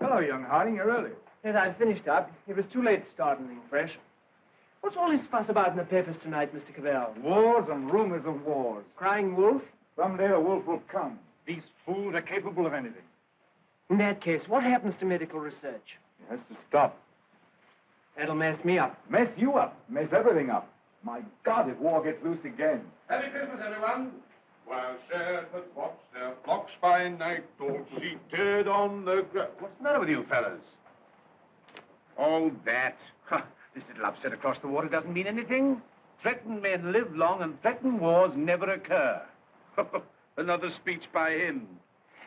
Hello, young Harding. You're early. Yes, I've finished up. It was too late to start anything fresh. What's all this fuss about in the papers tonight, Mr. Cavell? Wars and rumors of wars. Crying wolf? Someday a wolf will come. These fools are capable of anything. In that case, what happens to medical research? It has to stop. That'll mess me up. Mess you up. Mess everything up. My God, if war gets loose again. Happy Christmas, everyone. While shepherds watch their flocks by night, all seated on the ground. What's the matter with you fellas? All that. This little upset across the water doesn't mean anything. Threatened men live long and threatened wars never occur. Another speech by him.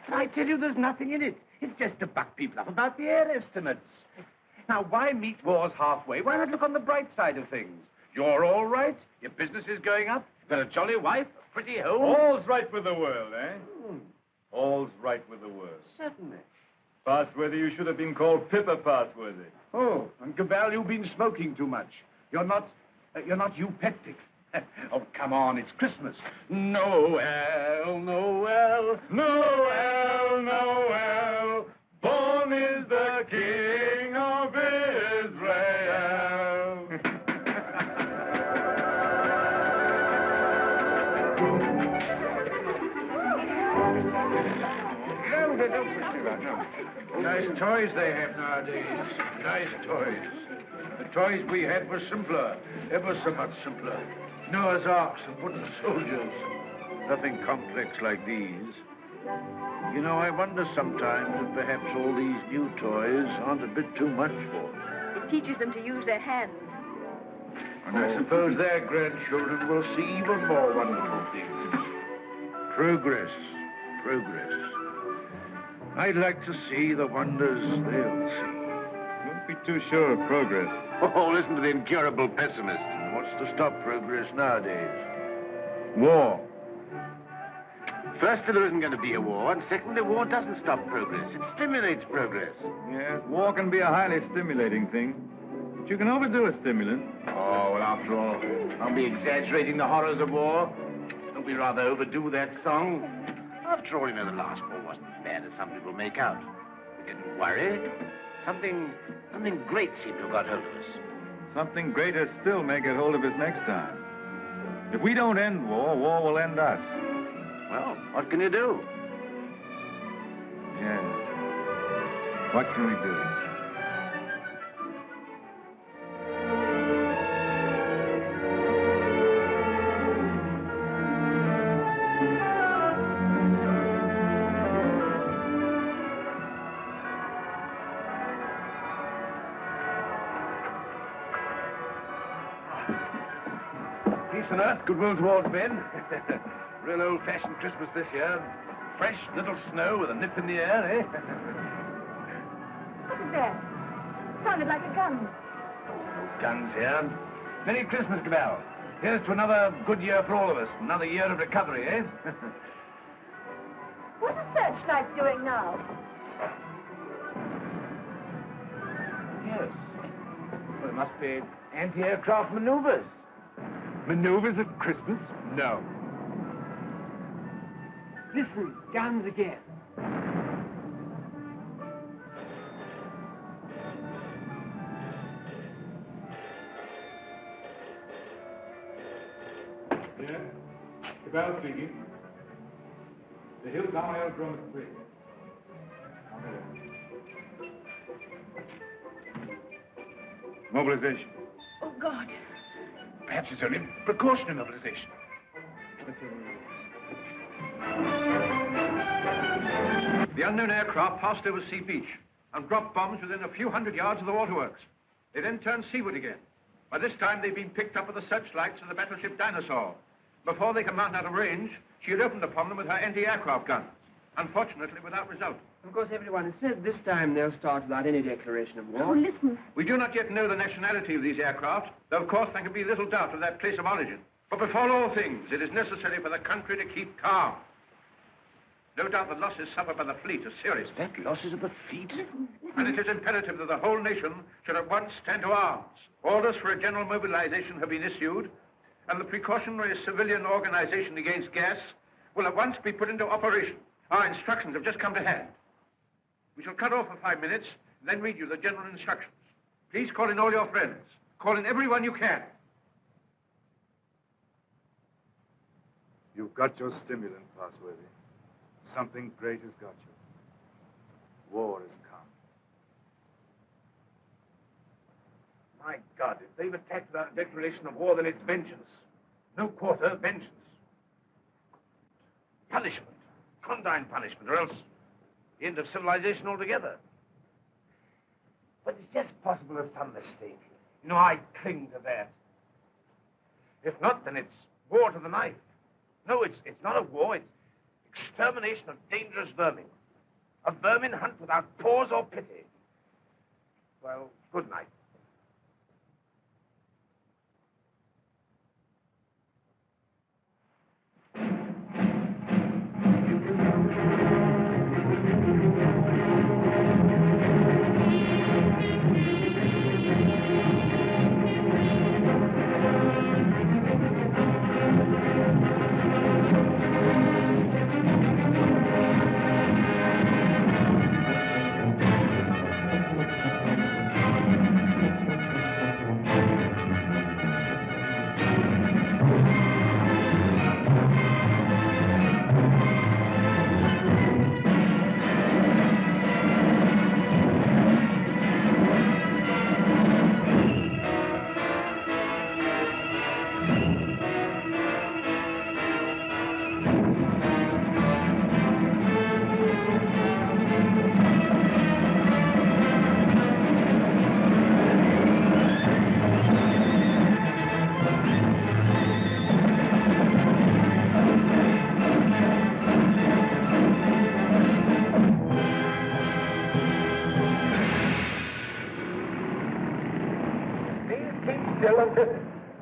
And I tell you, there's nothing in it. It's just to buck people up about the air estimates. Now, why meet wars halfway? Why not look on the bright side of things? You're all right. Your business is going up. You've got a jolly wife, a pretty home. All's right with the world, eh? All's right with the world. Certainly. Passworthy, you should have been called Pippa Passworthy. Oh, and Cabell, you've been smoking too much. You're not eupeptic. Oh, come on, it's Christmas. Noel, Noel, Noel, Noel. Born is the King of Israel. Nice toys they have nowadays. Nice toys. The toys we had were simpler, ever so much simpler. Noah's Arks and wooden soldiers. Nothing complex like these. You know, I wonder sometimes if perhaps all these new toys aren't a bit too much for them. It teaches them to use their hands. And I suppose their grandchildren will see even more wonderful things. Progress, progress. I'd like to see the wonders they'll see. Don't be too sure of progress. Oh, listen to the incurable pessimist. What's to stop progress nowadays? War. Firstly, there isn't going to be a war, and secondly, war doesn't stop progress. It stimulates progress. Yes, war can be a highly stimulating thing. But you can overdo a stimulant. Oh, well, after all, aren't we exaggerating the horrors of war? Don't we rather overdo that song? After all, you know, the last war wasn't as bad as some people make out. We didn't worry. Something great seemed to have got hold of us. Something greater still may get hold of us next time. If we don't end war, war will end us. Well, what can you do? Yes. What can we do? Peace on earth, goodwill towards men. Real old-fashioned Christmas this year. Fresh little snow with a nip in the air, eh? What was that? Sounded like a gun. No guns here. Merry Christmas, Cabell. Here's to another good year for all of us. Another year of recovery, eh? What's the searchlight doing now? Yes. Well, it must be anti-aircraft maneuvers. Maneuvers at Christmas? No. Listen, guns again. Yeah. Cabell speaking. The Hill Town Aerodrome is free. Mobilization. Oh, God. Perhaps it's only precautionary mobilization. The unknown aircraft passed over Sea Beach and dropped bombs within a few hundred yards of the waterworks. They then turned seaward again. By this time, they'd been picked up with the searchlights of the battleship Dinosaur. Before they could mount out of range, she had opened upon them with her anti-aircraft guns. Unfortunately, without result. Of course, everyone has said this time they'll start without any declaration of war. Oh, listen. We do not yet know the nationality of these aircraft, though of course there can be little doubt of their place of origin. But before all things, it is necessary for the country to keep calm. No doubt the losses suffered by the fleet are serious. That losses of the fleet? And it is imperative that the whole nation should at once stand to arms. Orders for a general mobilization have been issued, and the precautionary civilian organization against gas will at once be put into operation. Our instructions have just come to hand. We shall cut off for 5 minutes, then read you the general instructions. Please call in all your friends. Call in everyone you can. You've got your stimulant, Passworthy. Something great has got you. War has come. My God, if they've attacked without a declaration of war, then it's vengeance. No quarter, vengeance. Punishment. Condign punishment, or else the end of civilization altogether. But it's just possible there's some mistake. You know, I cling to that. If not, then it's war to the knife. No, it's not a war, it's extermination of dangerous vermin. A vermin hunt without pause or pity. Well, good night.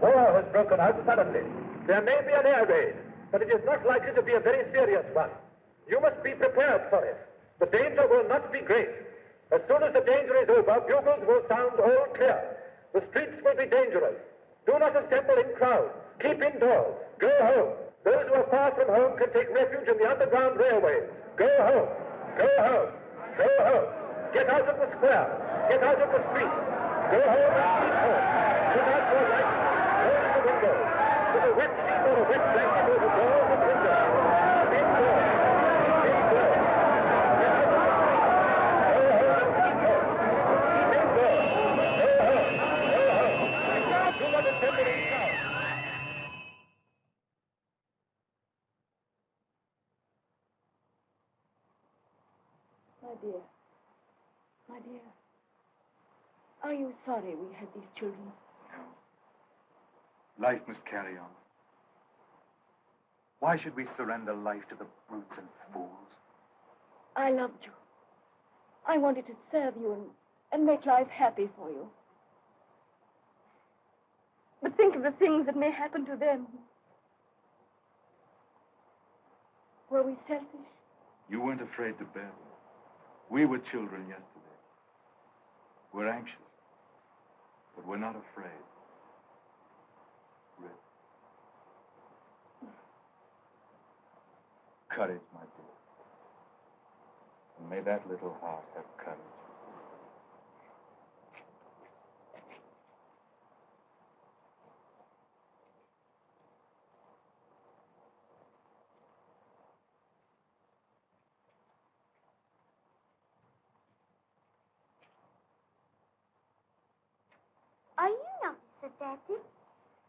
War has broken out suddenly. There may be an air raid, but it is not likely to be a very serious one. You must be prepared for it. The danger will not be great. As soon as the danger is over, bugles will sound all clear. The streets will be dangerous. Do not assemble in crowds. Keep indoors. Go home. Those who are far from home can take refuge in the underground railways. Go home. Go home. Go home. Get out of the square. Get out of the streets. Go home and keep home. Put out your lights. Close the windows. With a wet sheet or a wet blanket over doors and windows. Indoors. Indoors. Get out of the streets. Go home and keep home. Keep indoors. Go home. Go home. Do not assemble in crowds. My dear, are you sorry we had these children? No. Life must carry on. Why should we surrender life to the brutes and fools? I loved you. I wanted to serve you and make life happy for you. But think of the things that may happen to them. Were we selfish? You weren't afraid to bear them. We were children yesterday. We're anxious, but we're not afraid. Rip. Courage, my dear. And may that little heart have courage. Are you an officer, Daddy?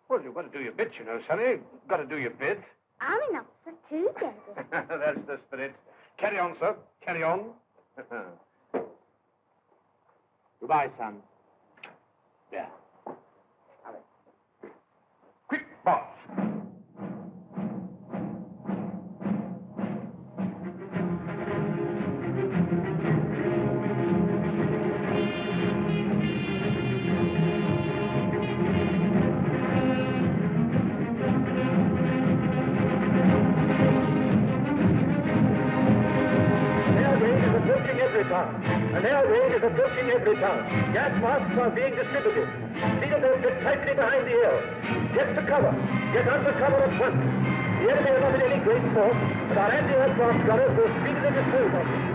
Well, you've got to do your bit, you know, Sonny. Got to do your bit. I'm an officer too, Daddy. That's the spirit. Carry on, sir. Carry on. Goodbye, son. Yeah. Hurry. Quick, boss. An air raid is approaching every town. Gas masks are being distributed. See that they fit tightly behind the ears. Get to cover. Get under cover at once. The enemy are not in any great force, but our anti-aircraft gunners will speedily dispose of them.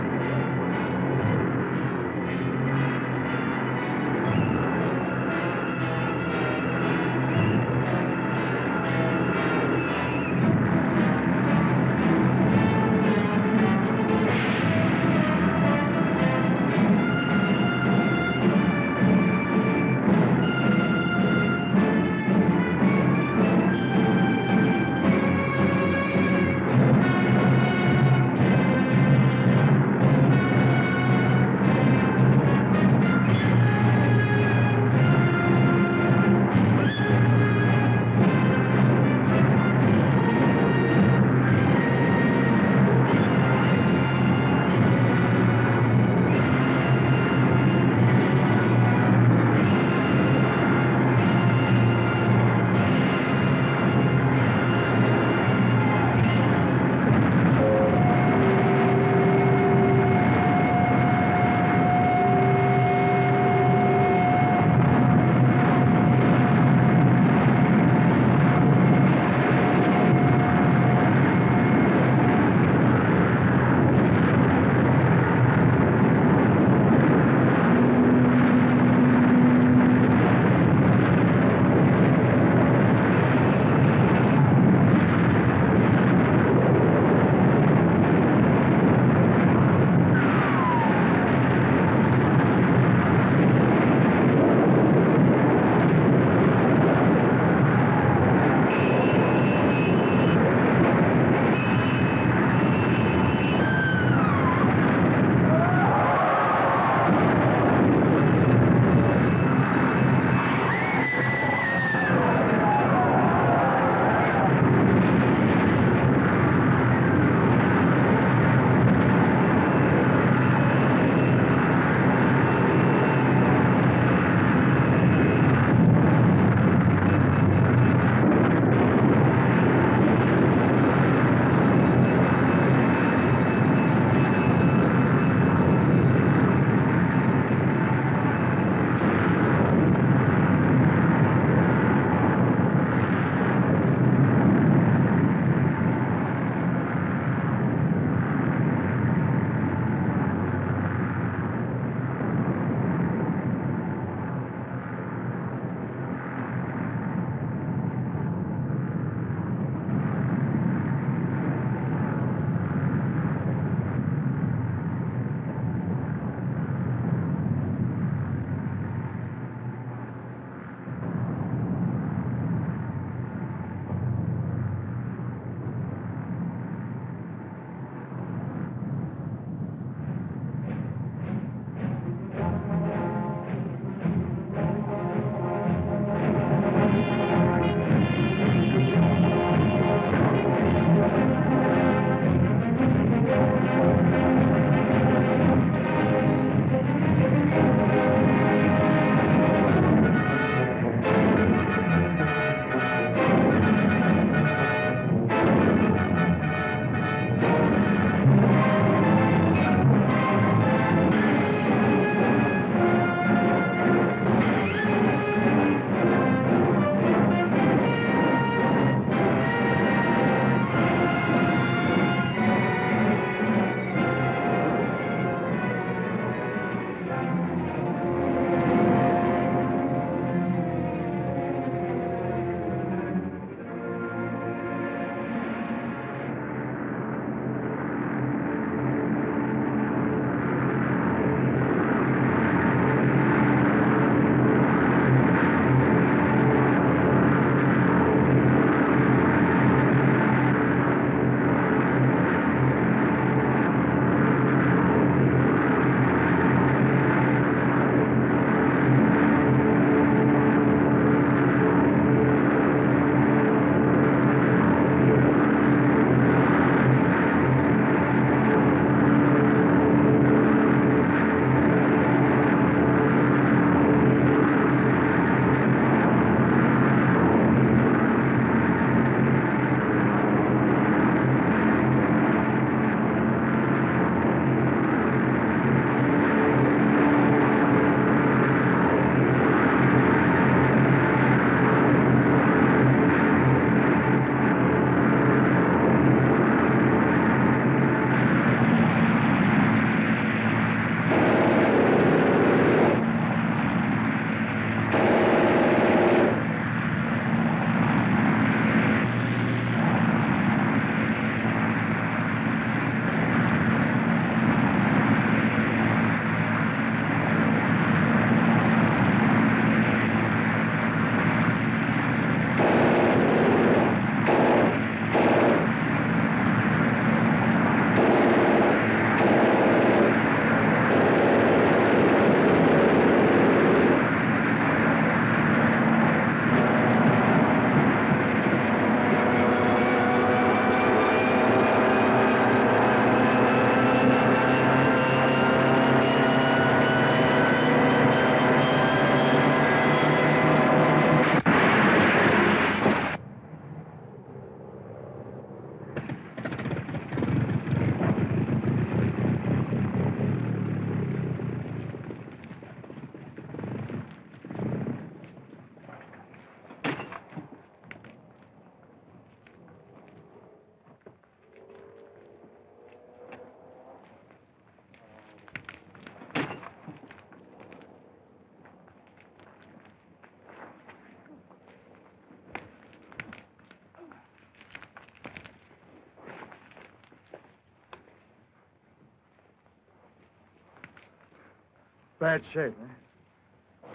bad shape, eh?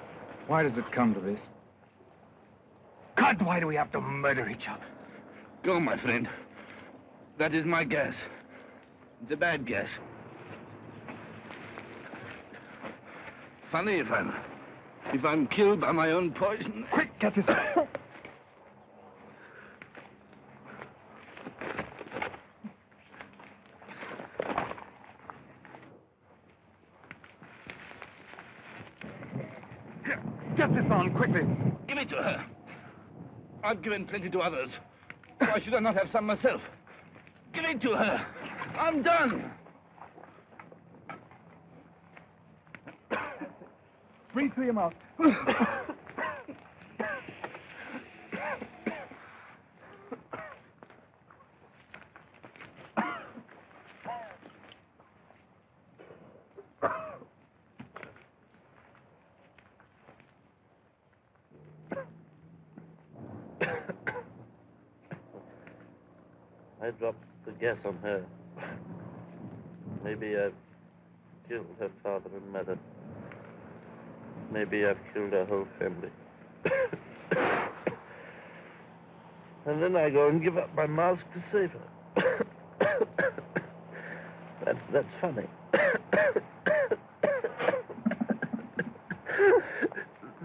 Why does it come to this? God, why do we have to murder each other? Go, my friend. That is my guess. It's a bad guess. Funny if I'm killed by my own poison. Quick, get this. Get this on, quickly. Give it to her. I've given plenty to others. Why should I not have some myself? Give it to her. I'm done. Breathe through your mouth. I dropped the guess on her. Maybe I've killed her father and mother. Maybe I've killed her whole family. And then I go and give up my mask to save her. That's funny.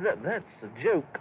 That's a joke.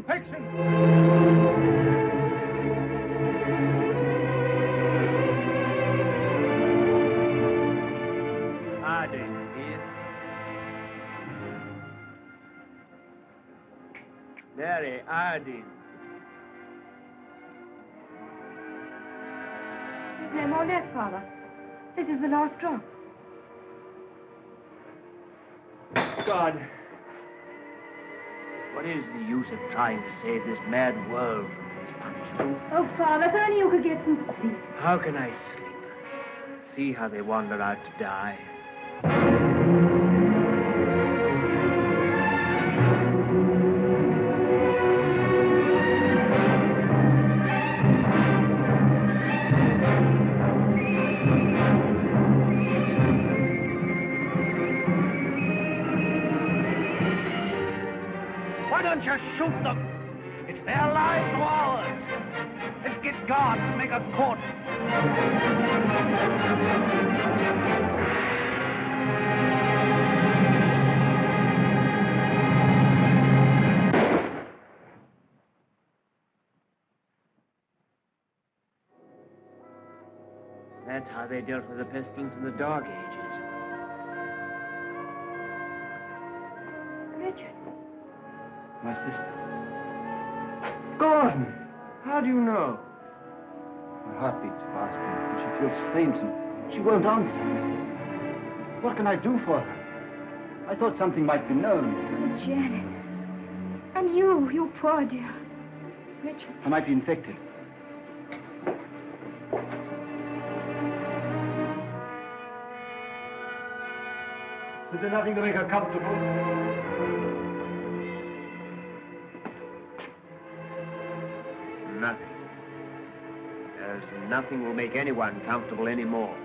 infection. Harding, here. Mary, Harding. There's no more left, Father. This is the last drop. God, What is the use of trying to save this mad world from these punishments? Oh, Father, if only you could get some sleep. How can I sleep? See how they wander out to die. Why don't you shoot them? It's their lives or ours. Let's get guards and make a court. That's how they dealt with the pestilence in the Dark Ages. Richard. My sister. Gordon! How do you know? Her heart beats fast and she feels faint and she won't answer. What can I do for her? I thought something might be known. Oh, Janet. And you poor dear. Richard. I might be infected. Is there nothing to make her comfortable? Nothing. There's nothing will make anyone comfortable anymore.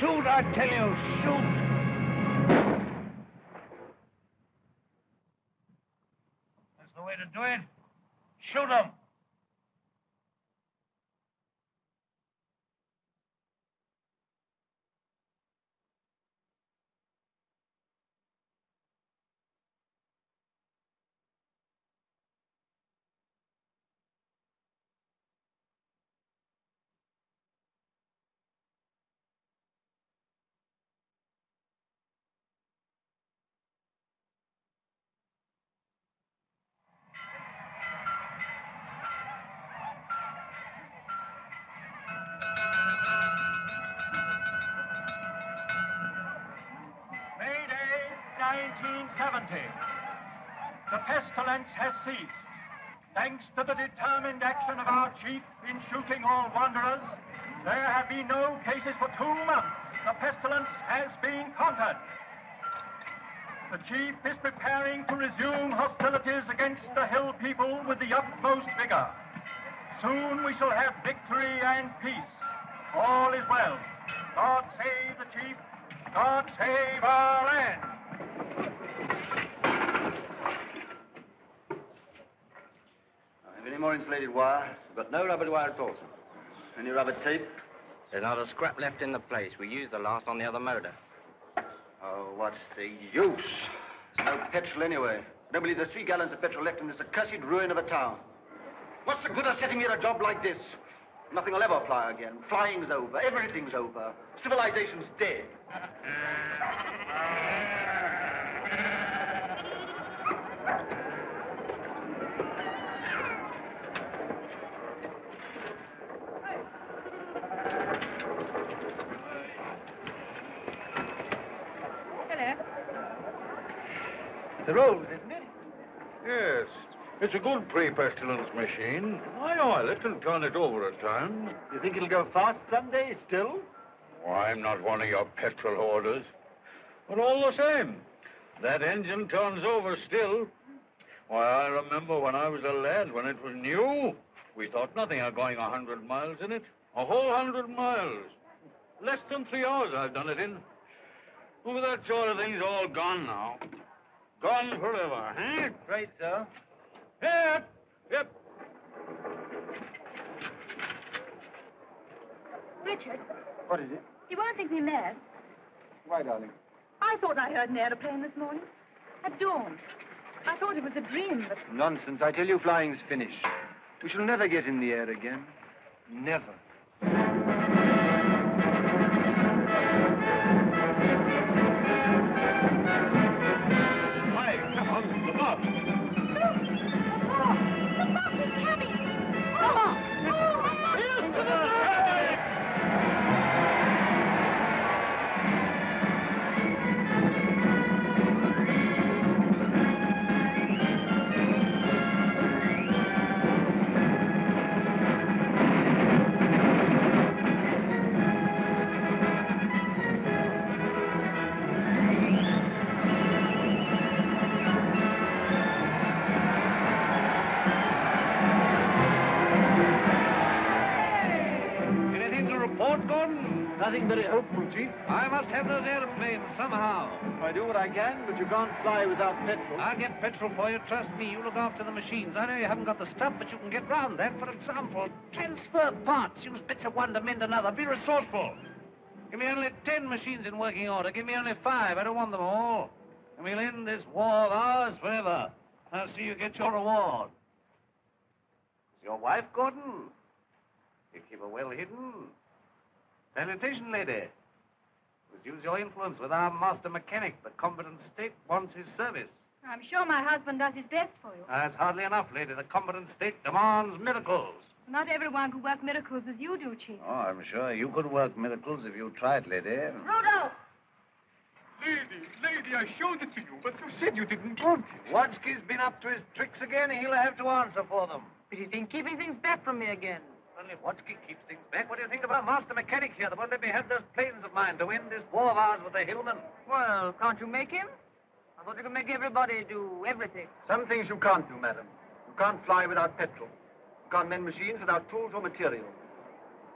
Shoot, I tell you, shoot! That's the way to do it. Shoot 'em! May Day, 1970. The pestilence has ceased. Thanks to the determined action of our chief in shooting all wanderers, there have been no cases for 2 months. The pestilence has been conquered. The chief is preparing to resume hostilities against the hill people with the utmost vigor. Soon we shall have victory and peace. All is well. God save the chief. God save our land. Have any more insulated wire? We've got no rubber wire at all, sir. Any rubber tape? There's not a scrap left in the place. We used the last on the other motor. Oh, what's the use? There's no petrol anyway. I don't believe there's 3 gallons of petrol left in this accursed ruin of a town. What's the good of setting here a job like this? Nothing will ever fly again. Flying's over. Everything's over. Civilization's dead. The rose, isn't it? Yes. It's a good pre-pestilence machine. I oil it and turn it over at times. You think it'll go fast someday still? Oh, I'm not one of your petrol hoarders. But all the same, that engine turns over still. Why, I remember when I was a lad, when it was new, we thought nothing of going 100 miles in it. A whole 100 miles. Less than 3 hours I've done it in. Well, that sort of thing's all gone now. Gone forever, eh? Right, sir. Yep, yep. Richard, What is it? you won't think me mad. Why, darling? I thought I heard an aeroplane this morning. At dawn. I thought it was a dream, but... Nonsense. I tell you, flying's finished. We shall never get in the air again. Never. Hi, come on, the bus. The bus is coming! Nothing very hopeful, Chief. I must have those airplanes somehow. I do what I can, but you can't fly without petrol. I'll get petrol for you. Trust me, you look after the machines. I know you haven't got the stuff, but you can get round that. For example, transfer parts. Use bits of one to mend another. Be resourceful. Give me only 10 machines in working order. Give me only 5. I don't want them all. And we'll end this war of ours forever. I'll see you get your reward. Is your wife, Gordon? You keep her well hidden. Salutation, lady. Must use your influence with our master mechanic. The competent state wants his service. I'm sure my husband does his best for you. That's hardly enough, lady. The competent state demands miracles. Not everyone could work miracles as you do, Chief. Oh, I'm sure you could work miracles if you tried, lady. Rudolph! Lady, I showed it to you, but you said you didn't want it. Wadsky's been up to his tricks again. He'll have to answer for them. But he's been keeping things back from me again. Well, if Wadsky keeps things back, what do you think of our master mechanic here that won't let me have those planes of mine to end this war of ours with the hillmen? Well, can't you make him? I thought you could make everybody do everything. Some things you can't do, madam. You can't fly without petrol. You can't mend machines without tools or material.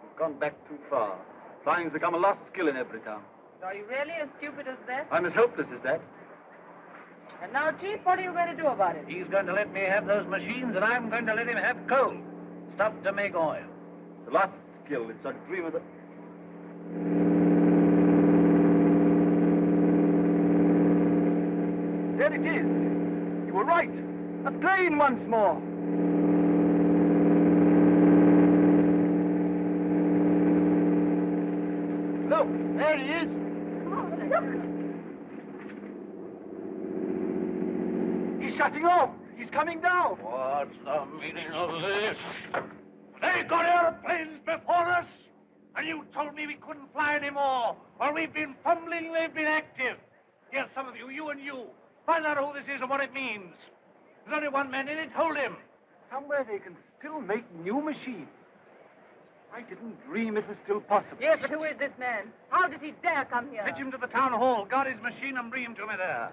You've gone back too far. Flying's become a lost skill in every town. Are you really as stupid as that? I'm as helpless as that. And now, Chief, what are you going to do about it? He's going to let me have those machines, and I'm going to let him have coal. Stuff to make oil. The lost skill. It's a dream of the... There it is. You were right. A plane once more. Look, there he is. He's shutting off. He's coming down. What's the meaning of this? They got airplanes before us, and you told me we couldn't fly anymore. While we've been fumbling, they've been active. Here's some of you, you and you. Find out who this is and what it means. There's only one man in it. Hold him. Somewhere they can still make new machines. I didn't dream it was still possible. Yes, but who is this man? How does he dare come here? Fetch him to the town hall. Guard his machine and bring him to me there.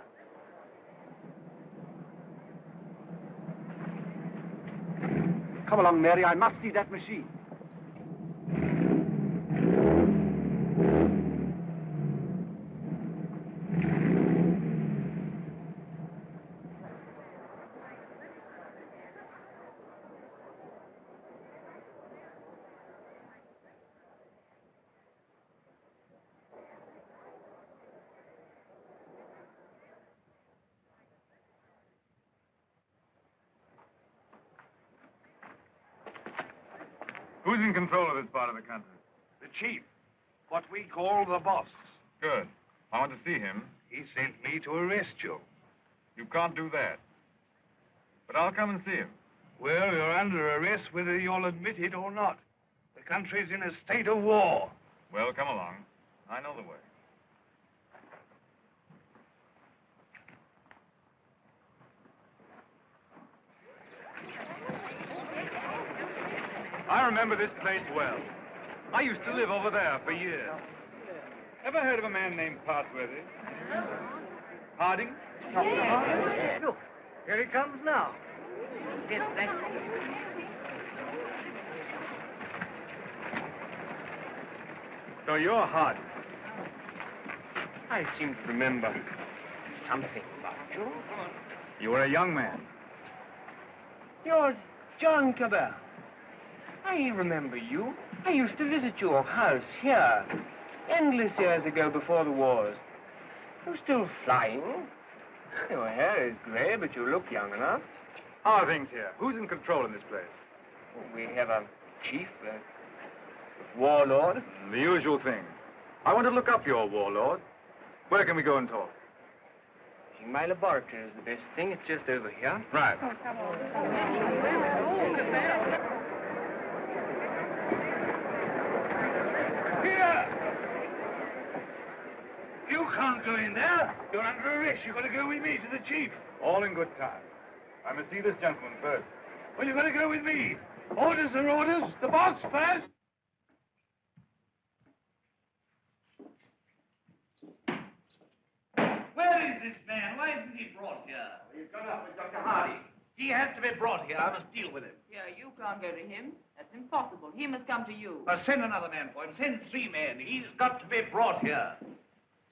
Come along, Mary. I must see that machine. Who's in control of this part of the country? The chief. What we call the boss. Good. I want to see him. He sent me to arrest you. You can't do that. But I'll come and see him. Well, you're under arrest whether you'll admit it or not. The country's in a state of war. Well, come along. I know the way. I remember this place well. I used to live over there for years. Ever heard of a man named Parsworthy? Harding? Look, here he comes now. Yes, thank you. So you're Harding. I seem to remember something about you. You were a young man. You're John Cabell. I remember you. I used to visit your house here endless years ago before the wars. You're still flying. Your hair is gray, but you look young enough. How are things here? Who's in control in this place? We have a chief, a warlord. The usual thing. I want to look up your warlord. Where can we go and talk? My laboratory is the best thing. It's just over here. Right. Oh, come on. Here! You can't go in there. You're under arrest. You've got to go with me to the chief. All in good time. I must see this gentleman first. Well, you've got to go with me. Orders are orders. The boss first. Where is this man? Why isn't he brought here? He's gone up with Dr. Hardy. He has to be brought here. I must deal with him. Yeah, you can't go to him. That's impossible. He must come to you. Send another man for him. Send 3 men. He's got to be brought here.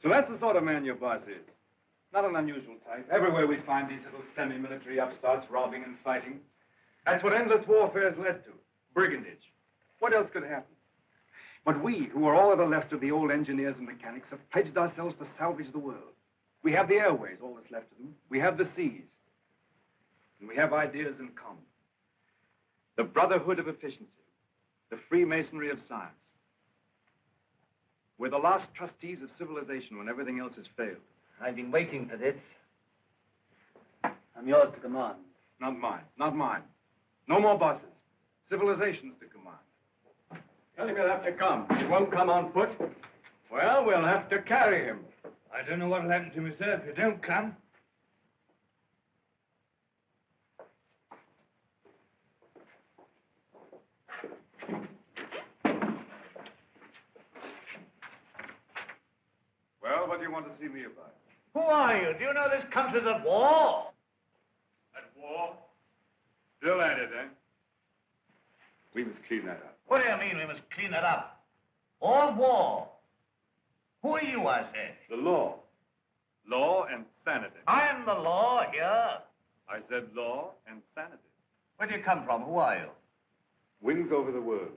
So that's the sort of man your boss is. Not an unusual type. Everywhere we find these little semi-military upstarts robbing and fighting. That's what endless warfare has led to. Brigandage. What else could happen? But we, who are all that are left of the old engineers and mechanics, have pledged ourselves to salvage the world. We have the airways, all that's left of them. We have the seas. And we have ideas in common. The brotherhood of efficiency. The Freemasonry of science. We're the last trustees of civilization when everything else has failed. I've been waiting for this. I'm yours to command. Not mine. Not mine. No more bosses. Civilization's to command. Tell him he'll have to come. He won't come on foot. Well, we'll have to carry him. I don't know what'll happen to me, sir, if you don't come. Well, what do you want to see me about? Who are you? Do you know this country's at war? At war? Still at it, eh? We must clean that up. What do you mean we must clean it up? All war. Who are you, I said? The law. Law and sanity. I'm the law here. I said law and sanity. Where do you come from? Who are you? Wings over the world.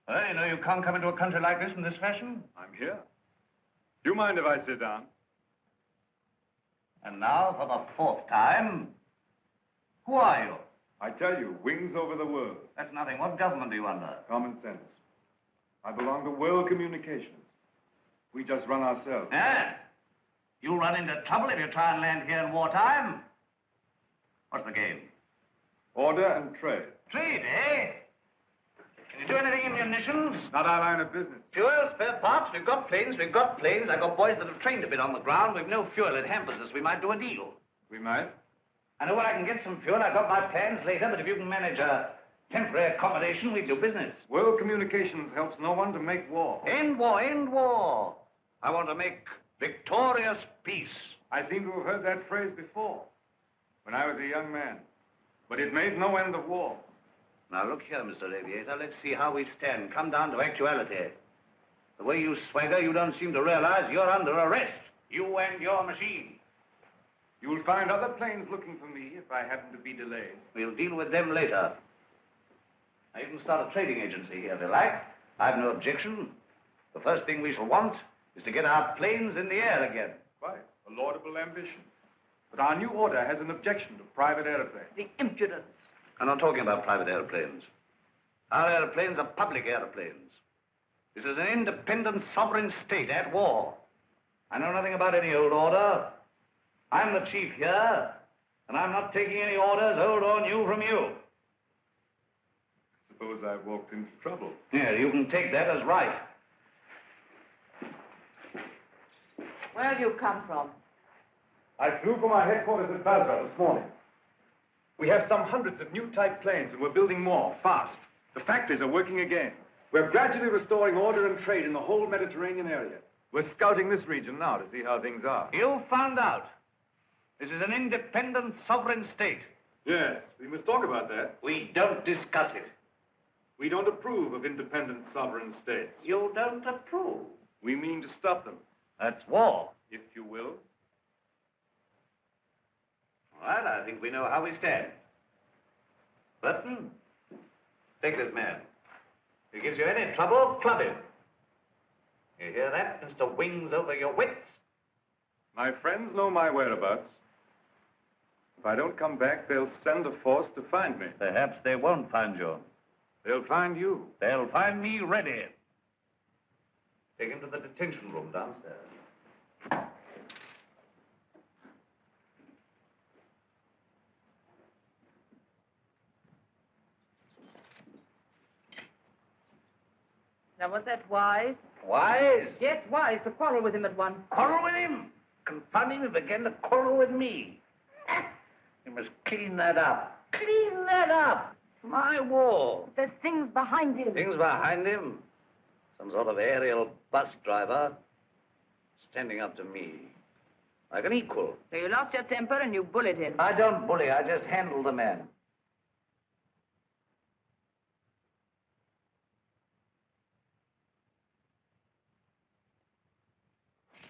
Well, you know you can't come into a country like this in this fashion. I'm here. Do you mind if I sit down? And now, for the 4th time, who are you? I tell you, wings over the world. That's nothing. What government are you under? Common sense. I belong to World Communications. We just run ourselves. Eh? You'll run into trouble if you try and land here in wartime. What's the game? Order and trade. Trade, eh? Can you do anything in munitions? Not our line of business. Fuel, spare parts, we've got planes. I've got boys that have trained a bit on the ground. We've no fuel. It hampers us. We might do a deal. We might. I know where I can get some fuel. I've got my plans later, but if you can manage a temporary accommodation, we'll do business. World Communications helps no one to make war. End war, end war. I want to make victorious peace. I seem to have heard that phrase before, when I was a young man. But it made no end of war. Now, look here, Mr. Aviator. Let's see how we stand. Come down to actuality. The way you swagger, you don't seem to realize you're under arrest. You and your machine. You'll find other planes looking for me if I happen to be delayed. We'll deal with them later. Now, you can start a trading agency here if you like. I've no objection. The first thing we shall want is to get our planes in the air again. Quite. A laudable ambition. But our new order has an objection to private airplanes. The impudence. I'm not talking about private airplanes. Our airplanes are public airplanes. This is an independent sovereign state at war. I know nothing about any old order. I'm the chief here, and I'm not taking any orders, old or new, from you. Suppose I've walked into trouble. Yeah, you can take that as right. Where have you come from? I flew from our headquarters at Basra this morning. We have some hundreds of new type planes, and we're building more, fast. The factories are working again. We're gradually restoring order and trade in the whole Mediterranean area. We're scouting this region now to see how things are. You found out. This is an independent sovereign state. Yes, we must talk about that. We don't discuss it. We don't approve of independent sovereign states. You don't approve. We mean to stop them, That's war. if you will. All right, I think we know how we stand. Burton, take this man. If he gives you any trouble, club him. You hear that, Mr. Wings over your wits? My friends know my whereabouts. If I don't come back, they'll send a force to find me. Perhaps they won't find you. They'll find you. They'll find me ready. Take him to the detention room downstairs. Now, was that wise? Wise? Yes, wise, to quarrel with him at once. Quarrel with him? Confound him, he began to quarrel with me. You must clean that up. Clean that up. My war. There's things behind him. Things behind him. Some sort of aerial bus driver standing up to me. Like an equal. So you lost your temper and you bullied him. I don't bully, I just handle the man.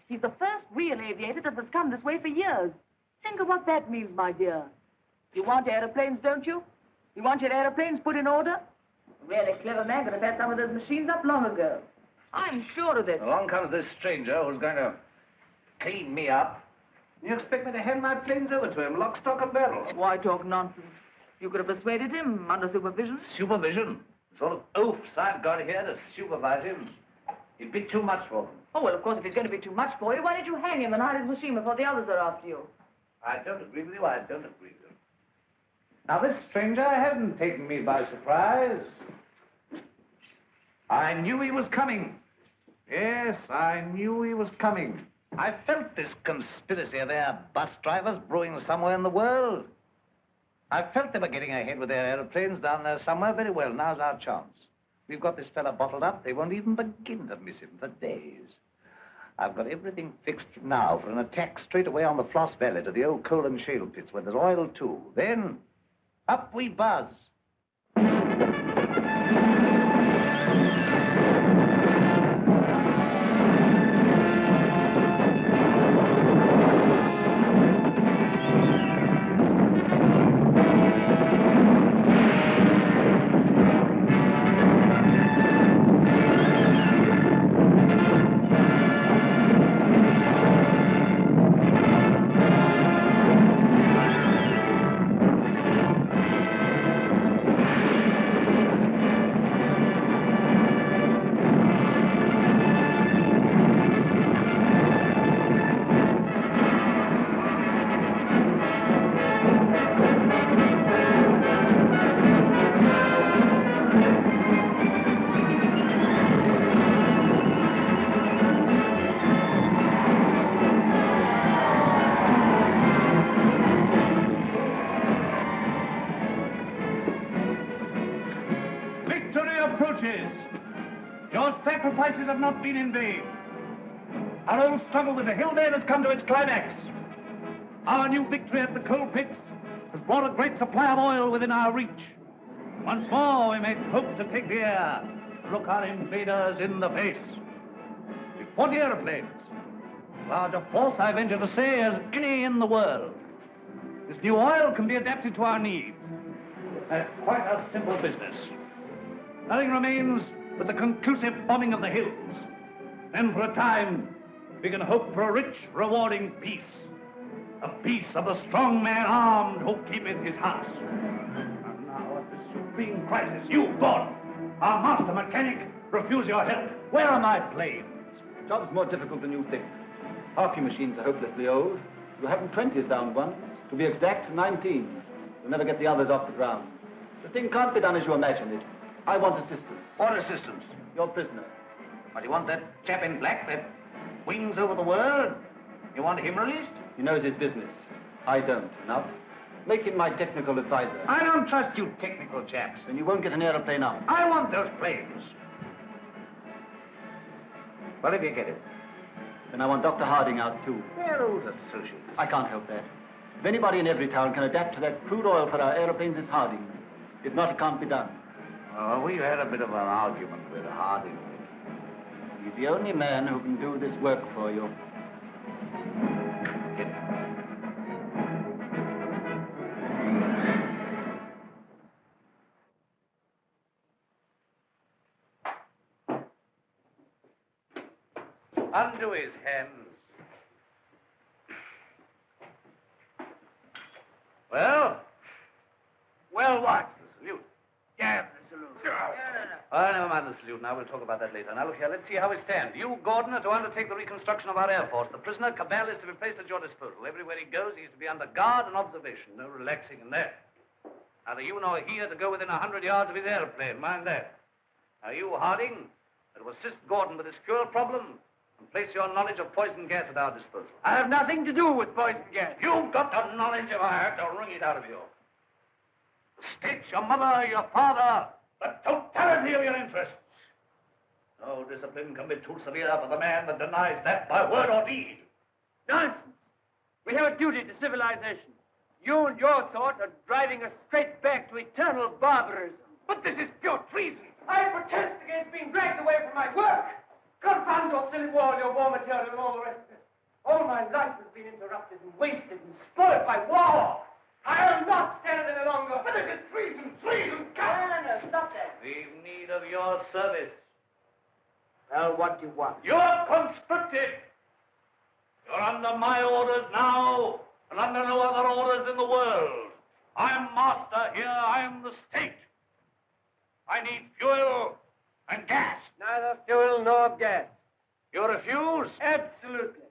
He's the first real aviator that has come this way for years. Think of what that means, my dear. You want aeroplanes, don't you? You want your aeroplanes put in order? A really clever man could have had some of those machines up long ago. I'm sure of it. Along comes this stranger who's going to clean me up. You expect me to hand my planes over to him, lock, stock, and barrel? Why talk nonsense? You could have persuaded him under supervision. Supervision? The sort of oafs I've got here to supervise him. He'd be too much for them. Oh, well, of course, if he's going to be too much for you, why don't you hang him and hide his machine before the others are after you? I don't agree with you, I don't agree with you. Now, this stranger hasn't taken me by surprise. I knew he was coming. Yes, I knew he was coming. I felt this conspiracy of their bus drivers brewing somewhere in the world. I felt they were getting ahead with their aeroplanes down there somewhere. Very well, now's our chance. We've got this fella bottled up. They won't even begin to miss him for days. I've got everything fixed now for an attack straight away on the Floss Valley to the old coal and shale pits where there's oil, too. Then, up we buzz. Sacrifices have not been in vain. Our old struggle with the Hillman has come to its climax. Our new victory at the coal pits has brought a great supply of oil within our reach. Once more, we may hope to take the air, look our invaders in the face. With 40 aeroplanes, large a force, I venture to say, as any in the world. This new oil can be adapted to our needs. That's quite a simple business. Nothing remains but the conclusive bombing of the hills. Then for a time, we can hope for a rich, rewarding peace. A peace of the strong man armed who keepeth his house. And now at this supreme crisis, you, Gordon, our master mechanic, refuse your help. Where are my planes? The job's more difficult than you think. Half your machines are hopelessly old. You haven't 20 sound ones. To be exact, 19. You'll never get the others off the ground. The thing can't be done as you imagine it. I want assistance. What assistance? Your prisoner. But you want that chap in black that wings over the world? You want him released? He knows his business. I don't. Enough. Make him my technical advisor. I don't trust you technical chaps. Then you won't get an aeroplane out. I want those planes. Well, if you get it. Then I want Dr. Harding out, too. They're old associates. I can't help that. If anybody in every town can adapt to that crude oil for our aeroplanes, it's Harding. If not, it can't be done. Oh, we had a bit of an argument with Harding. He's the only man who can do this work for you. Get it. Undo his hands. Well? Well, what? The salute. Damn the salute. Oh, never mind the salute now. We'll talk about that later. Now, look here. Let's see how we stand. You, Gordon, are to undertake the reconstruction of our Air Force. The prisoner, Cabell, is to be placed at your disposal. Everywhere he goes, he's to be under guard and observation. No relaxing in there. Neither you nor he are to go within 100 yards of his airplane. Mind that. Now, you, Harding, are to assist Gordon with his fuel problem and place your knowledge of poison gas at our disposal. I have nothing to do with poison gas. You've got the knowledge if I have to wring it out of you. The state, your mother, your father, the totality of your interests. No discipline can be too severe for the man that denies that by word or deed. Nonsense. We have a duty to civilization. You and your sort are driving us straight back to eternal barbarism. But this is pure treason. I protest against being dragged away from my work. Confound your silly war, your war material, and all the rest of it. All my life has been interrupted and wasted and spoiled by war. I'll not stand any longer. But this is treason, treason. No, stop that. We've need of your service. Well, what do you want? You're conscripted. You're under my orders now, and under no other orders in the world. I'm master here. I'm the state. I need fuel and gas. Neither fuel nor gas. You refuse? Absolutely.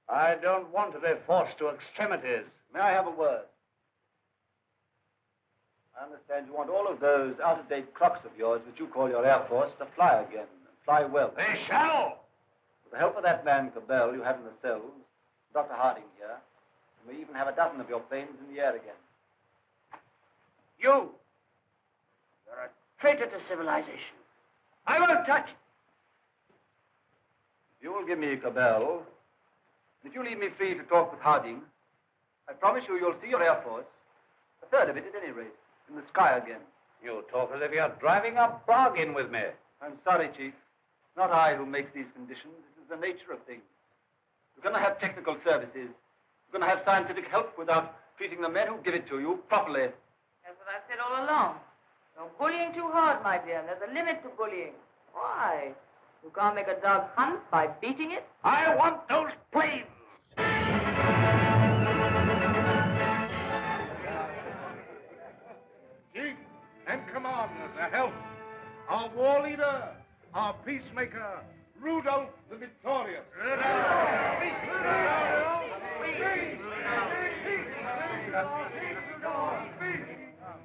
I don't want to be forced to extremities. May I have a word? I understand you want all of those out-of-date clocks of yours, which you call your Air Force, to fly again, and fly well. They shall! With the help of that man, Cabell, you have in the cells, Dr. Harding here, you may even have a dozen of your planes in the air again. You're a traitor to civilization. I won't touch it. If you will give me Cabell, and if you leave me free to talk with Harding, I promise you'll see your Air Force, a third of it at any rate, in the sky again. You talk as if you're driving a bargain with me. I'm sorry, Chief. It's not I who makes these conditions. This is the nature of things. We're going to have technical services. We're going to have scientific help without treating the men who give it to you properly. That's what I said all along. You're bullying too hard, my dear, and there's a limit to bullying. Why? You can't make a dog hunt by beating it? I want those planes! Chief and Commander, the help. Our war leader, our peacemaker, Rudolph the Victorious.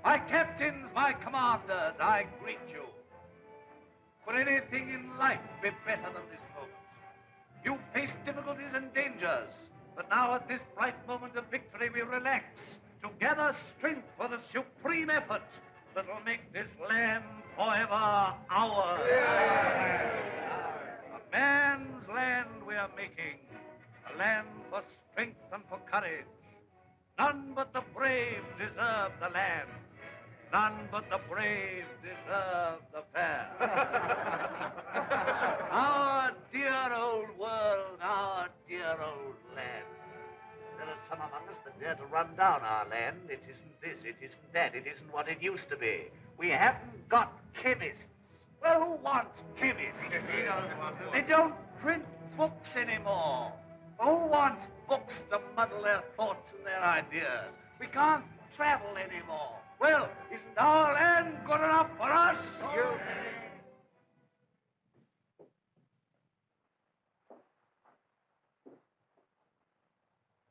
My captains, my commanders, I greet you. Could anything in life be better than this moment? You faced difficulties and dangers, but now at this bright moment of victory we relax to gather strength for the supreme effort that'll make this land forever ours. A man's land we are making, a land for strength and for courage. None but the brave deserve the land. None but the brave deserve the fair. Our dear old world, our dear old land. There are some among us that dare to run down our land. It isn't this, it isn't that, it isn't what it used to be. We haven't got chemists. Well, who wants chemists? They don't print books anymore. Who wants books to muddle their thoughts and their ideas? We can't travel anymore. Well, isn't our land good enough for us?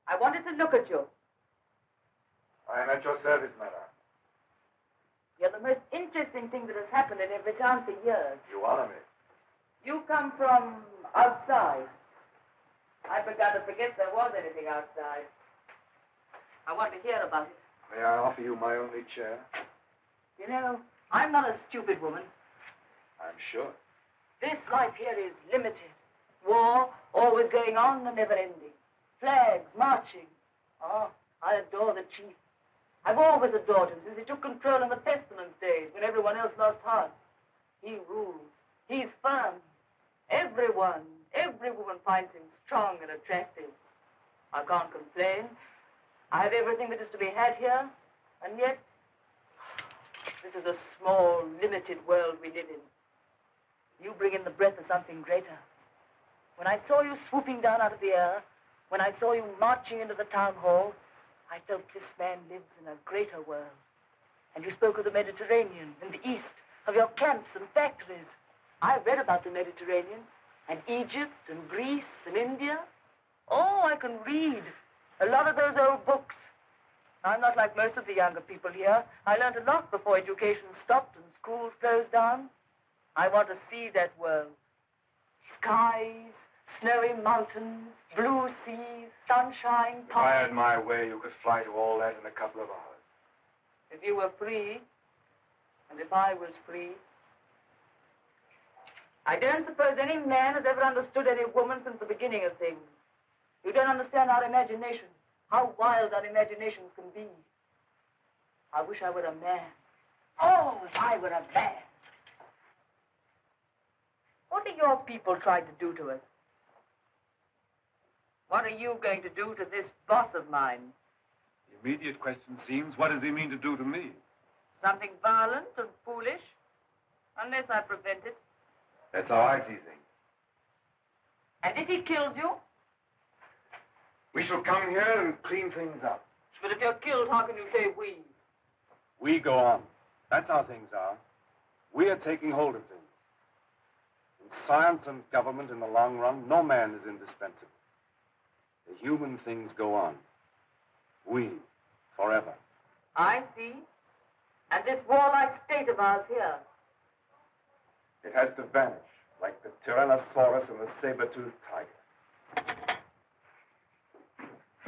I wanted to look at you. I am at your service, madam. You're the most interesting thing that has happened in every town for years. You honor me. You come from outside. I began to forget there was anything outside. I want to hear about it. May I offer you my only chair? You know, I'm not a stupid woman. I'm sure. This life here is limited. War, always going on and never ending. Flags, marching. Oh, I adore the chief. I've always adored him since he took control in the pestilence days when everyone else lost heart. He rules. He's firm. Every woman finds him strong and attractive. I can't complain. I have everything that is to be had here, and yet this is a small, limited world we live in. You bring in the breath of something greater. When I saw you swooping down out of the air, when I saw you marching into the town hall, I felt this man lives in a greater world. And you spoke of the Mediterranean and the East, of your camps and factories. I've read about the Mediterranean, and Egypt, and Greece, and India. Oh, I can read a lot of those old books. I'm not like most of the younger people here. I learned a lot before education stopped and schools closed down. I want to see that world. Skies, snowy mountains, blue seas, sunshine, If I had my way, you could fly to all that in a couple of hours. If you were free, and if I was free. I don't suppose any man has ever understood any woman since the beginning of things. You don't understand our imagination, how wild our imaginations can be. I wish I were a man. Oh, if I were a man. What are your people trying to do to us? What are you going to do to this boss of mine? The immediate question seems, what does he mean to do to me? Something violent and foolish, unless I prevent it. That's how I see things. And if he kills you? We shall come here and clean things up. But if you're killed, how can you say we? We go on. That's how things are. We are taking hold of things. In science and government, in the long run, no man is indispensable. The human things go on. We, forever. I see. And this warlike state of ours here. It has to vanish, like the Tyrannosaurus and the saber-toothed tiger.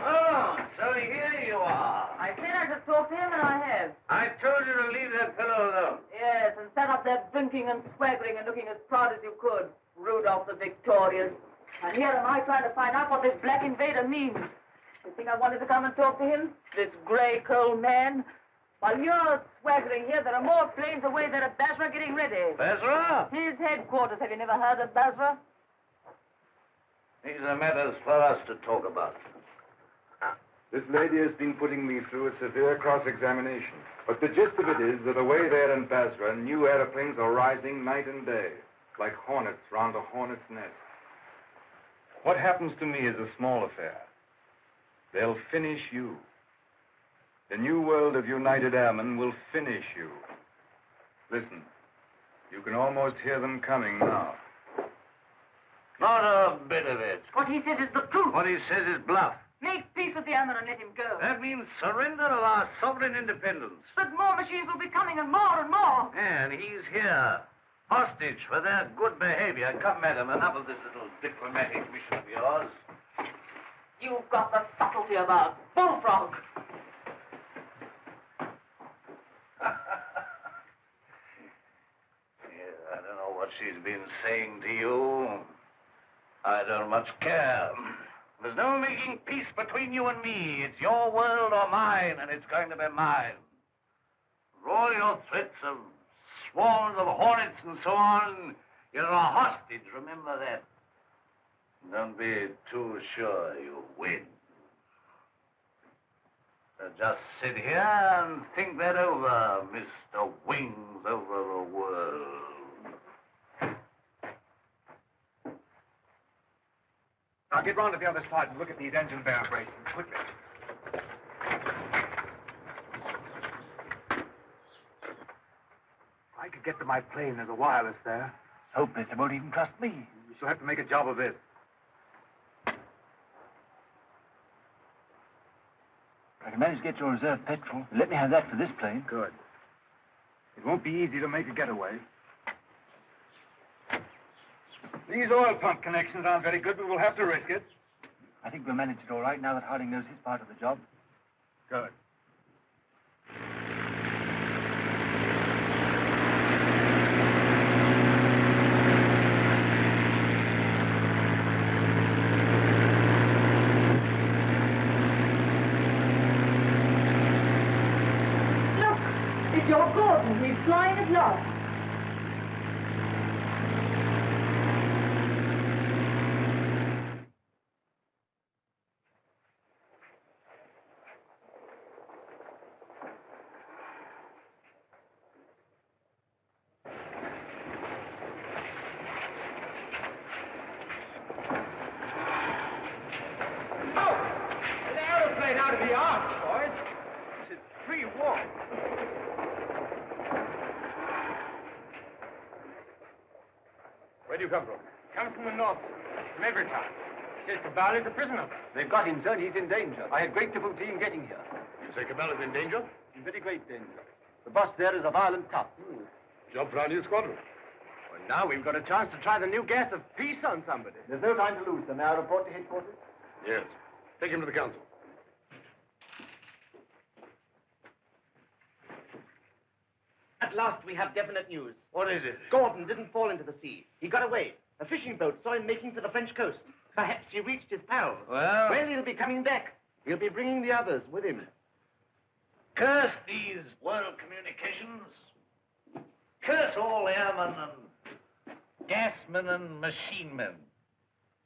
Oh, so here you are. I said I should talk to him, and I have. I told you to leave that fellow alone. Yes, and sat up there drinking and swaggering and looking as proud as you could. Rudolph the Victorious. And here am I trying to find out what this black invader means. You think I wanted to come and talk to him? This gray, cold man? While you're swaggering here, there are more planes away there at Basra getting ready. Basra? His headquarters. Have you never heard of Basra? These are matters for us to talk about. This lady has been putting me through a severe cross-examination. But the gist of it is that away there in Basra, new airplanes are rising night and day, like hornets round a hornet's nest. What happens to me is a small affair. They'll finish you. The new world of United Airmen will finish you. Listen, you can almost hear them coming now. Not a bit of it. What he says is the truth. What he says is bluff. Make peace with the airmen and let him go. That means surrender of our sovereign independence. But more machines will be coming and more and more. And he's here, hostage for their good behavior. Come, madam, enough of this little diplomatic mission of yours. You've got the subtlety of a bullfrog. I don't know what she's been saying to you. I don't much care. There's no making peace between you and me. It's your world or mine, and it's going to be mine. For all your threats of swarms of hornets and so on, you're a hostage, remember that. Don't be too sure you win. So just sit here and think that over, Mr. Wings over a world. Now get round to the other side and look at these engine bearer braces, quickly. I could get to my plane. There's a wireless there. Hopeless. They won't even trust me. We shall have to make a job of it. I can manage to get your reserve petrol. Let me have that for this plane. Good. It won't be easy to make a getaway. These oil pump connections aren't very good, but we'll have to risk it. I think we'll manage it all right now that Harding knows his part of the job. Good. do you come from? Come from the north, from every town. Says Cabal is a prisoner. They've got him, sir, and he's in danger. I had great difficulty in getting here. You say Cabal is in danger? In very great danger. The boss there is a violent tough. Job for our new squadron. Well, now we've got a chance to try the new gas of peace on somebody. There's no time to lose, sir. May I report to headquarters? Yes. Take him to the council. At last we have definite news. What is it? Gordon didn't fall into the sea. He got away. A fishing boat saw him making for the French coast. Perhaps he reached his pals. Well, he'll be coming back. He'll be bringing the others with him. Curse these world communications. Curse all airmen and gasmen and machine men.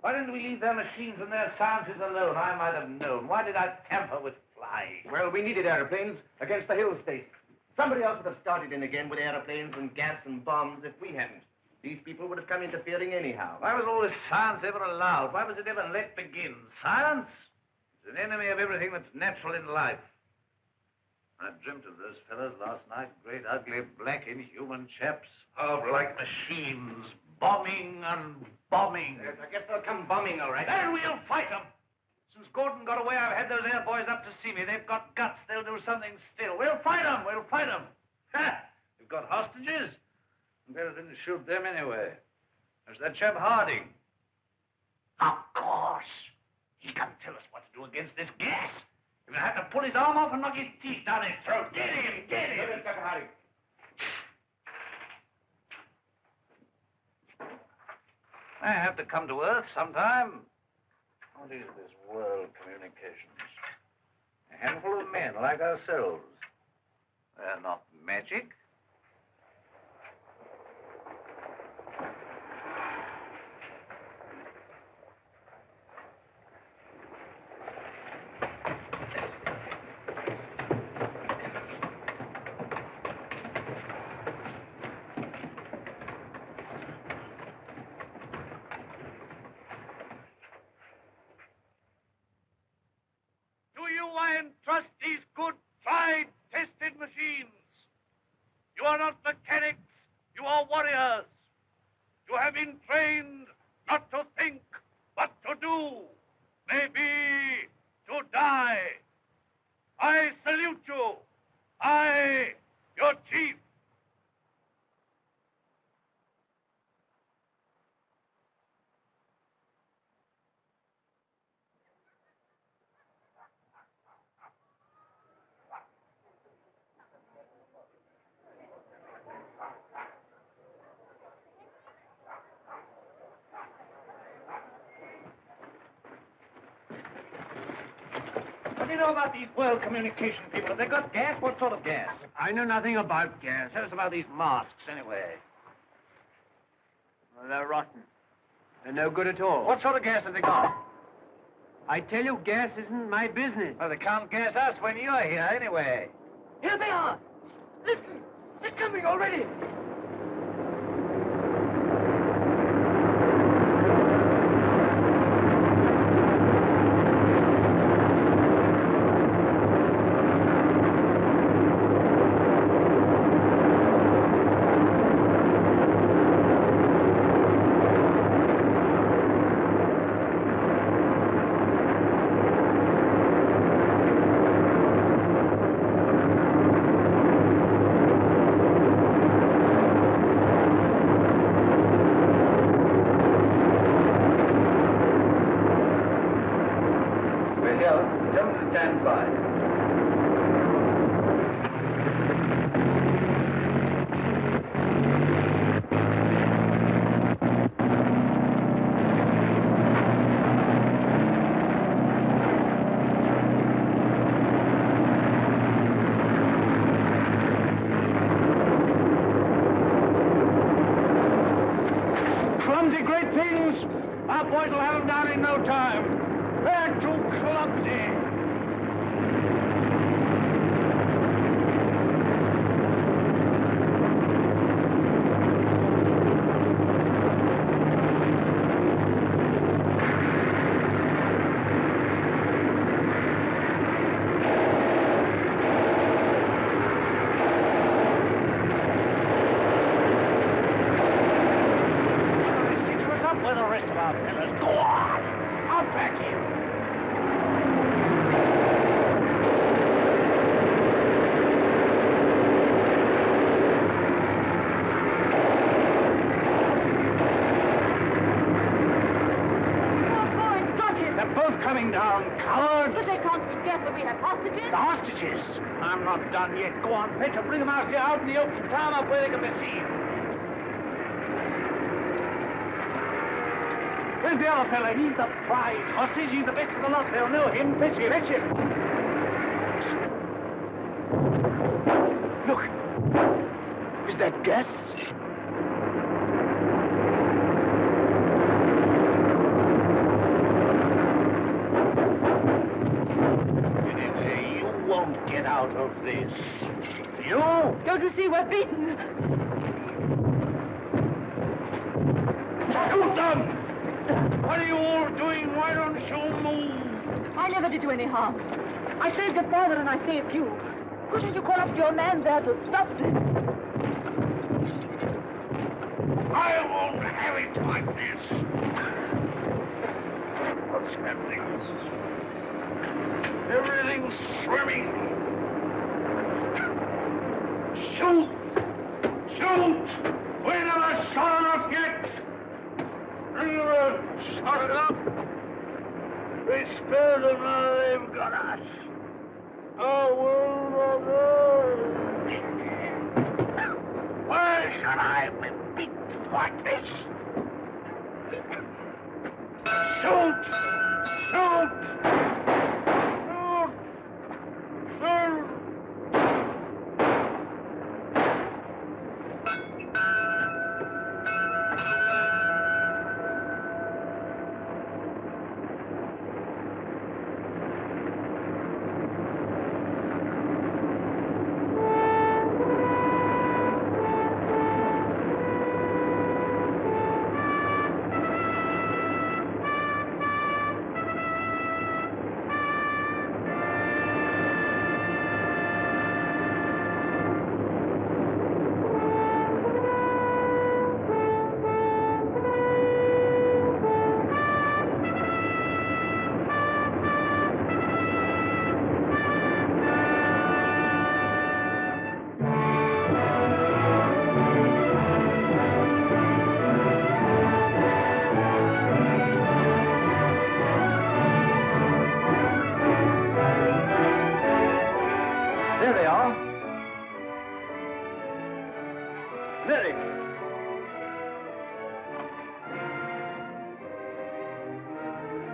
Why didn't we leave their machines and their sciences alone? I might have known. Why did I tamper with flying? Well, we needed airplanes against the hill state. Somebody else would have started in again with airplanes and gas and bombs if we hadn't. These people would have come interfering anyhow. Why was all this science ever allowed? Why was it ever let begin? Science is an enemy of everything that's natural in life. I dreamt of those fellows last night, great, ugly, black, inhuman chaps, powerful like machines, bombing and bombing. Yes, I guess they'll come bombing, all right. And we'll fight them. Since Gordon got away, I've had those air boys up to see me. They've got guts. They'll do something still. We'll fight them. We'll fight them. Ha! We've got hostages. Better didn't shoot them anyway. There's that chap Harding. Of course. He's got to tell us what to do against this gas. You're going to have to pull his arm off and knock his teeth down his throat. Get him! Get him! Inspector Harding. I have to come to Earth sometime. What is this world communications? A handful of men like ourselves. They're not magic. Trust these good, tried, tested machines. You are not mechanics. You are warriors. You have been trained not to think, but to do. Maybe to die. I salute you. I, your chief. What do you know about these world communication people? Have they got gas? What sort of gas? I know nothing about gas. Tell us about these masks, anyway. Well, they're rotten. They're no good at all. What sort of gas have they got? I tell you, gas isn't my business. Well, they can't gas us when you're here, anyway. Here they are. Listen, they're coming already. Our boys will have them down in no time. They're too clumsy. lying down, cowards! But they can't be deaf when we have hostages. The hostages? I'm not done yet. Go on, fetch them. Bring them out here, out in the open town, up where they can be seen. Where's the other fella? He's the prize hostage. He's the best of the lot. They'll know him. Fetch him. Fetch him. Look. Is that gas? Anyway, you won't get out of this. You? Don't you see we're beaten? Shoot them! What are you all doing? Why don't you move? I never did you any harm. I saved your father and I saved you. Couldn't you call up your man there to stop this? I won't have it like this. What's happening? Everything's swimming. Shoot! Shoot! We never shot enough yet. We never shot enough. We spared them, now they've got us. Why should I be beaten like this? Shoot! Shoot! Shoot! Shoot!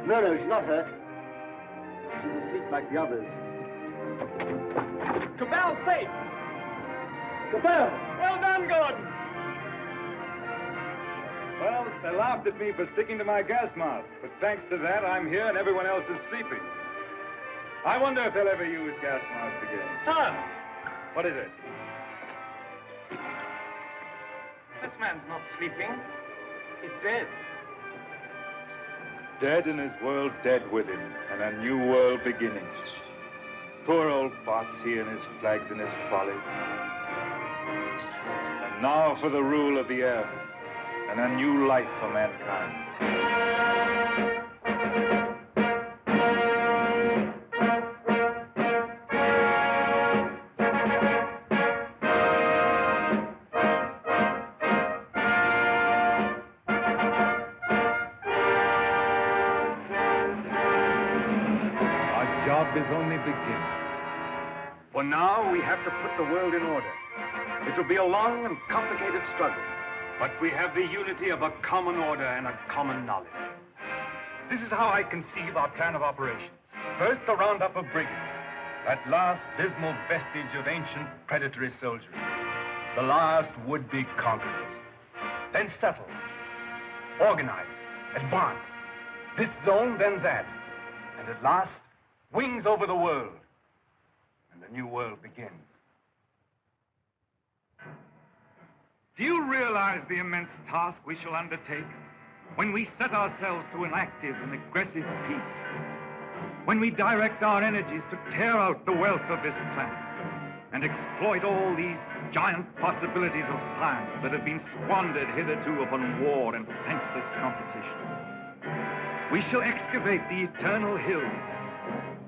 No, she's not hurt. She's asleep like the others. Cabell safe! Cabell! Well done, Gordon! Well, they laughed at me for sticking to my gas mask, but thanks to that, I'm here and everyone else is sleeping. I wonder if they'll ever use gas masks again. Sir! What is it? This man's not sleeping. He's dead. Dead and his world dead with him, and a new world beginning. Poor old boss, he and his flags and his folly. And now for the rule of the air, and a new life for mankind. Is only beginning. For now, we have to put the world in order. It will be a long and complicated struggle, but we have the unity of a common order and a common knowledge. This is how I conceive our plan of operations. First, the roundup of brigands, that last dismal vestige of ancient predatory soldiery, the last would-be conquerors. Then settle, organize, advance, this zone, then that, and at last, wings over the world, and a new world begins. Do you realize the immense task we shall undertake when we set ourselves to an active and aggressive peace? When we direct our energies to tear out the wealth of this planet and exploit all these giant possibilities of science that have been squandered hitherto upon war and senseless competition? We shall excavate the eternal hills.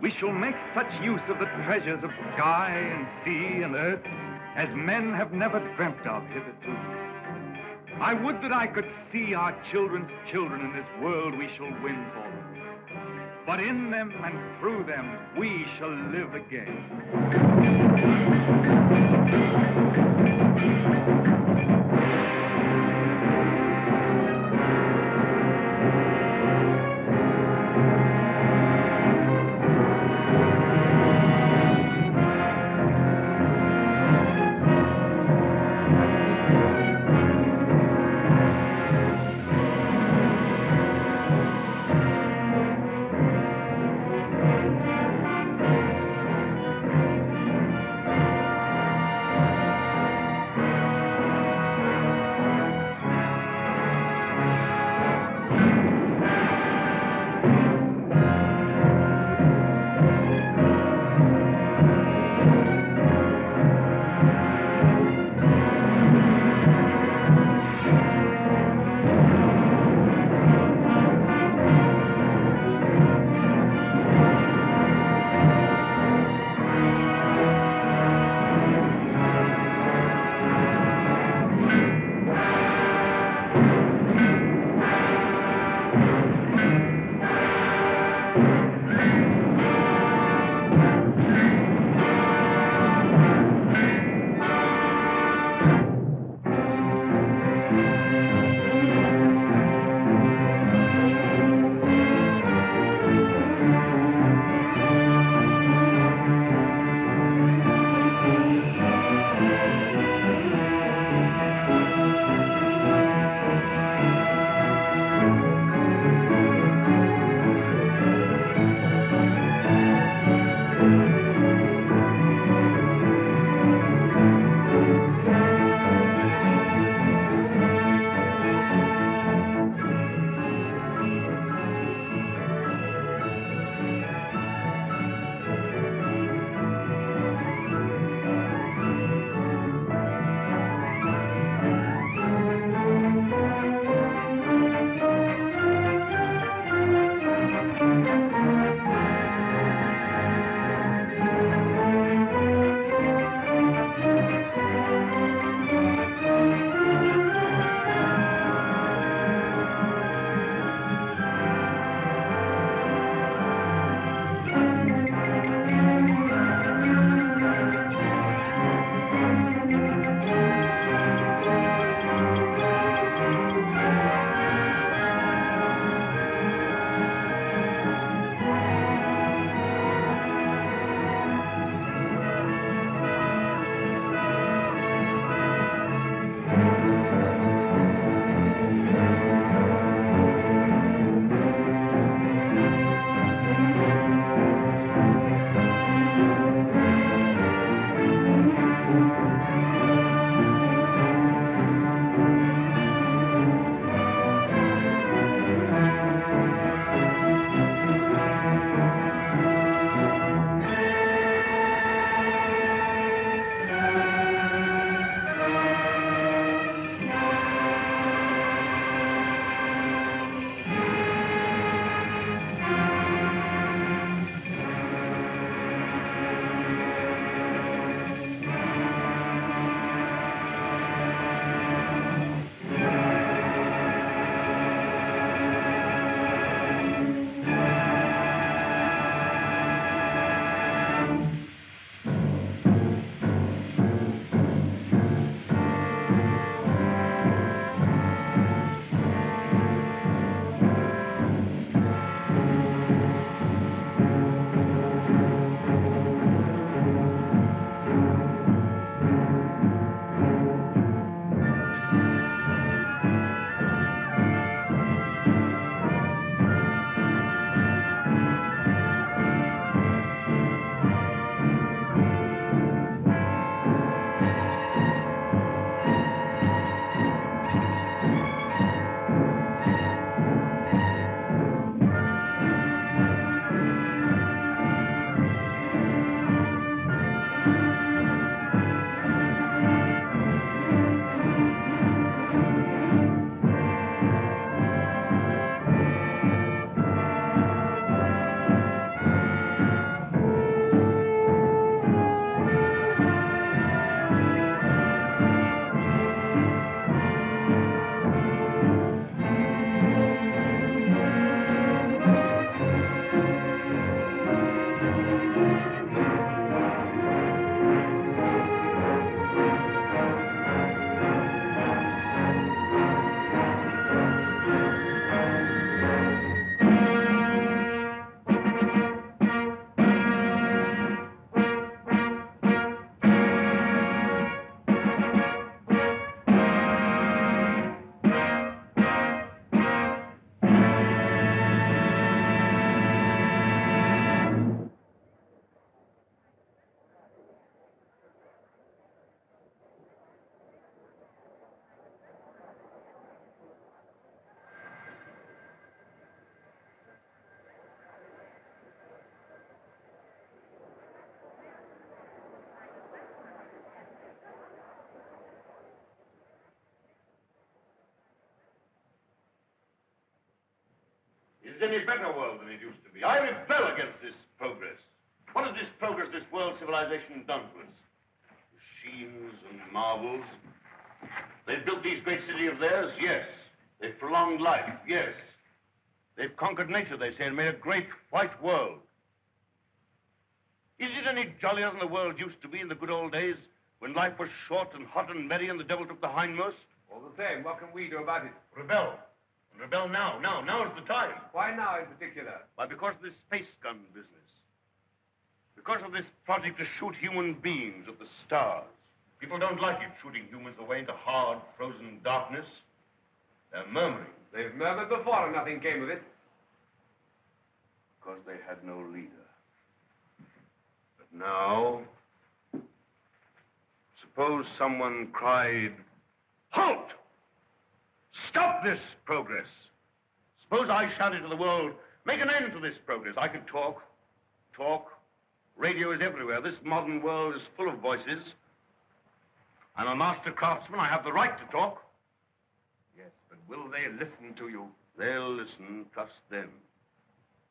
We shall make such use of the treasures of sky and sea and earth as men have never dreamt of hitherto. I would that I could see our children's children in this world we shall win for them. but in them and through them we shall live again. is any better world than it used to be. I rebel against this progress. What has this progress, this world civilization done to us? Machines and marvels. They've built these great cities of theirs, yes. They've prolonged life, yes. They've conquered nature, they say, and made a great white world. Is it any jollier than the world used to be in the good old days, when life was short and hot and merry and the devil took the hindmost? All the same, what can we do about it? Rebel. And rebel now. Now's the time. Why now in particular? Why, because of this space gun business. Because of this project to shoot human beings at the stars. People don't like it, shooting humans away into hard, frozen darkness. They're murmuring. They've murmured before and nothing came of it. Because they had no leader. But now, suppose someone cried, "Halt! Stop this progress!" Suppose I shouted to the world, "Make an end to this progress." I could talk. Radio is everywhere. This modern world is full of voices. I'm a master craftsman. I have the right to talk. Yes, but will they listen to you? They'll listen, trust them.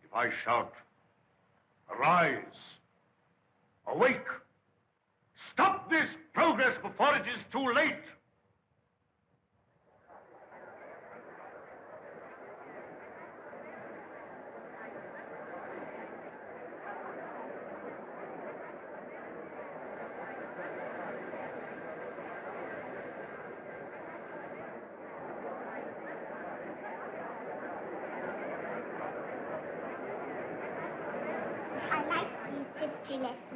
If I shout, "Arise! Awake! Stop this progress before it is too late!"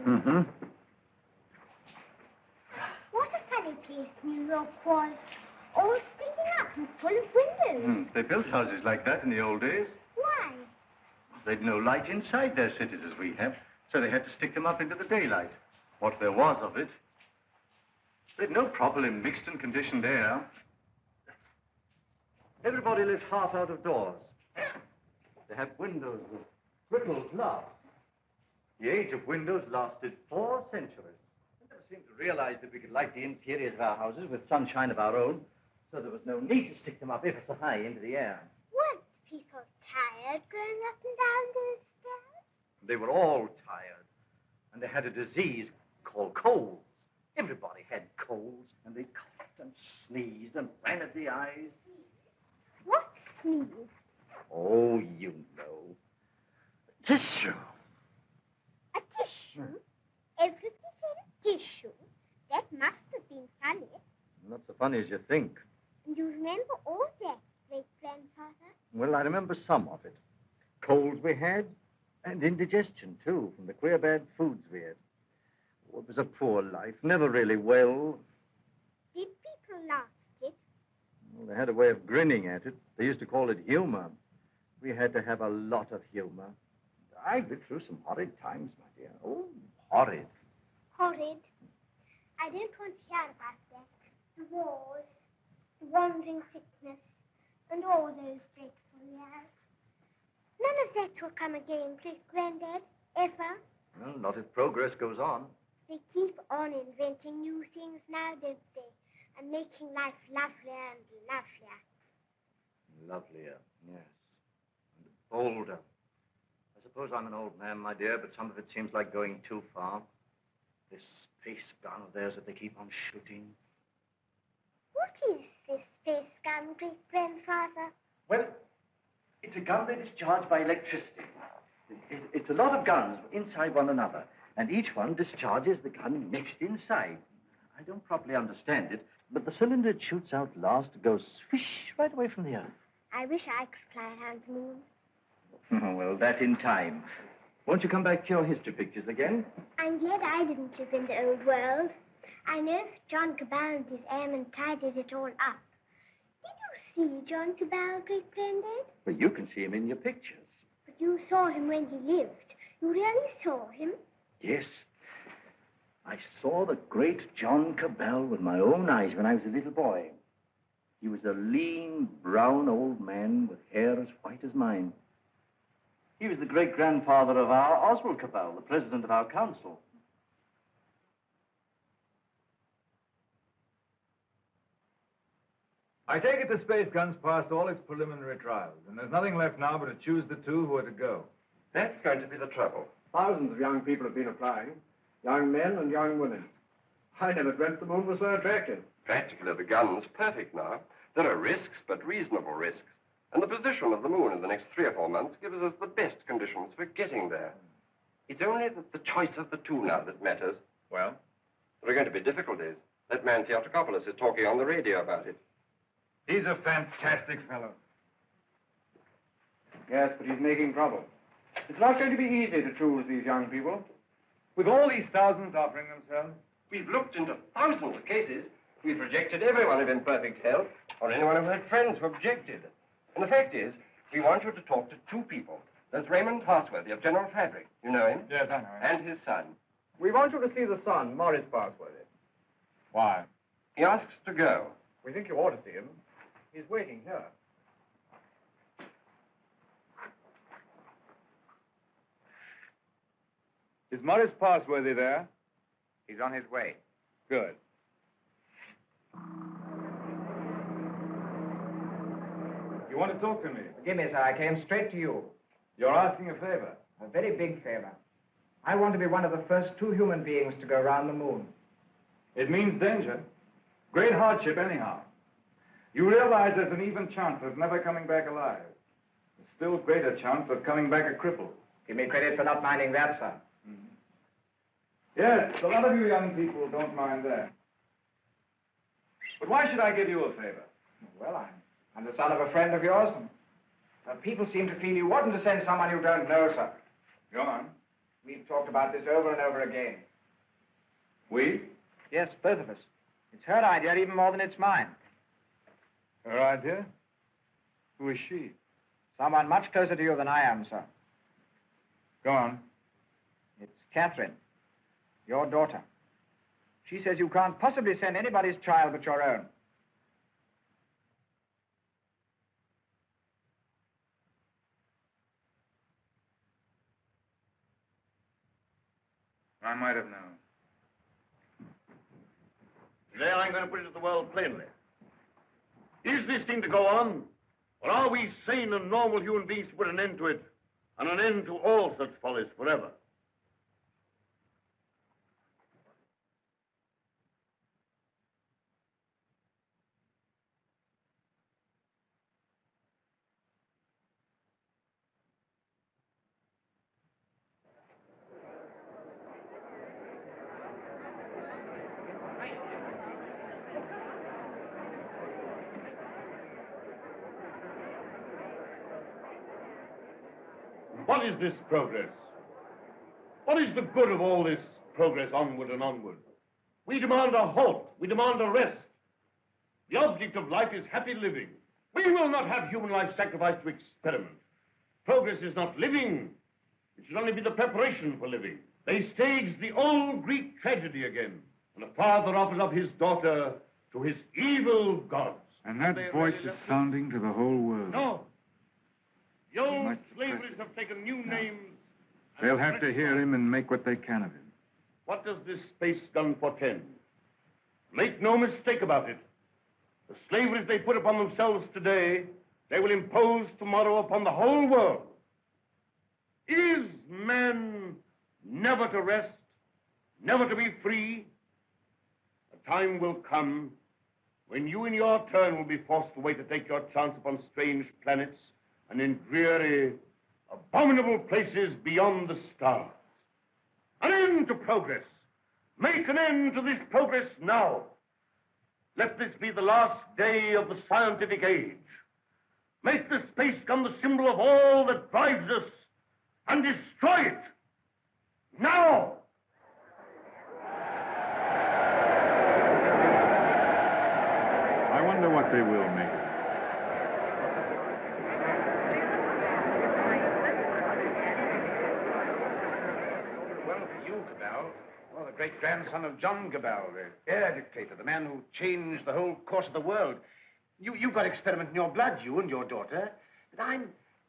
Mm-hmm. What a funny place New York was. All sticking up and full of windows. They built houses like that in the old days. Why? They'd no light inside their cities as we have, so they had to stick them up into the daylight. What there was of it. They'd no trouble in mixed and conditioned air. Everybody lived half out of doors. They had windows with brittle glass. The age of windows lasted 4 centuries. We never seemed to realize that we could light the interiors of our houses with sunshine of our own, so there was no need to stick them up ever so high into the air. Weren't people tired going up and down those stairs? They were all tired, and they had a disease called colds. Everybody had colds, and they coughed and sneezed and ran at the eyes. What sneezed? Oh, you know. Tissue. A tissue? Everybody said a tissue. That must have been funny. Not so funny as you think. And you remember all that, great-grandfather? Well, I remember some of it. Colds we had, and indigestion, too, from the queer bad foods we had. Oh, it was a poor life, never really well. Did people laugh at it? Well, they had a way of grinning at it. They used to call it humor. We had to have a lot of humor. I lived through some horrid times, my dear. Oh, horrid. Horrid. I don't want to hear about that. The wars, the wandering sickness, and all those dreadful years. None of that will come again, great-granddad, ever. Well, not if progress goes on. They keep on inventing new things now, don't they? And making life lovelier and lovelier. Lovelier, yes. And bolder. I suppose I'm an old man, my dear, but some of it seems like going too far. This space gun of theirs that they keep on shooting. What is this space gun, great-grandfather? Well, it's a gun that is charged by electricity. It's a lot of guns inside one another, and each one discharges the gun next inside. I don't properly understand it, but the cylinder it shoots out last goes swish right away from the earth. I wish I could fly around the moon. Oh, well, that in time. Won't you come back to your history pictures again? I'm glad I didn't live in the old world. I know John Cabal and his airmen tidied it all up. Did you see John Cabal, great-granddad? Well, you can see him in your pictures. But you saw him when he lived. You really saw him? Yes. I saw the great John Cabal with my own eyes when I was a little boy. He was a lean, brown old man with hair as white as mine. He was the great-grandfather of our Oswald Cabal, the president of our council. I take it the space gun's passed all its preliminary trials, and there's nothing left now but to choose the two who are to go. That's going to be the trouble. Thousands of young people have been applying. Young men and young women. I never dreamt the moon was so attractive. Practically, the gun's perfect now. There are risks, but reasonable risks. And the position of the moon in the next 3 or 4 months gives us the best conditions for getting there. It's only the choice of the two now that matters. Well? There are going to be difficulties. That man Theatricopoulos is talking on the radio about it. He's a fantastic fellow. Yes, but he's making trouble. It's not going to be easy to choose these young people. With all these thousands offering themselves? We've looked into thousands of cases. We've rejected everyone who's in perfect health, or anyone who had friends who objected. And the fact is, we want you to talk to 2 people. There's Raymond Parsworthy of General Fabric. You know him? Yes, I know him. And his son. We want you to see the son, Morris Parsworthy. Why? He asks to go. We think you ought to see him. He's waiting here. Is Morris Parsworthy there? He's on his way. Good. You want to talk to me? Forgive me, sir. I came straight to you. You're asking a favor. A very big favor. I want to be one of the first 2 human beings to go around the moon. It means danger. Great hardship, anyhow. You realize there's an even chance of never coming back alive. A still greater chance of coming back a cripple. Give me credit for not minding that, sir. Yes, a lot of you young people don't mind that. But why should I give you a favor? Well, I'm the son of a friend of yours, and people seem to feel you oughtn't to send someone you don't know, sir. Go on. We've talked about this over and over again. We? Yes, both of us. It's her idea even more than it's mine. Her idea? Who is she? Someone much closer to you than I am, sir. Go on. It's Catherine, your daughter. She says you can't possibly send anybody's child but your own. I might have known. Today I'm going to put it to the world plainly. Is this thing to go on? Or are we sane and normal human beings to put an end to it, and an end to all such follies forever? What is this progress? What is the good of all this progress onward and onward? We demand a halt. We demand a rest. The object of life is happy living. We will not have human life sacrificed to experiment. Progress is not living. It should only be the preparation for living. They staged the old Greek tragedy again, and a father offers up his daughter to his evil gods. And that voice is sounding to the whole world. No. The old slaveries have taken new names. They'll have to hear him and make what they can of him. What does this space gun portend? Make no mistake about it. The slaveries they put upon themselves today, they will impose tomorrow upon the whole world. Is man never to rest, never to be free? A time will come when you in your turn will be forced away to take your chance upon strange planets and in dreary, abominable places beyond the stars. An end to progress. Make an end to this progress now. Let this be the last day of the scientific age. Make the space gun the symbol of all that drives us and destroy it. Now! I wonder what they will make of it. Well, for you, Cabell. Well, the great-grandson of John Cabell, the air dictator, the man who changed the whole course of the world. You've got experiment in your blood, you and your daughter. But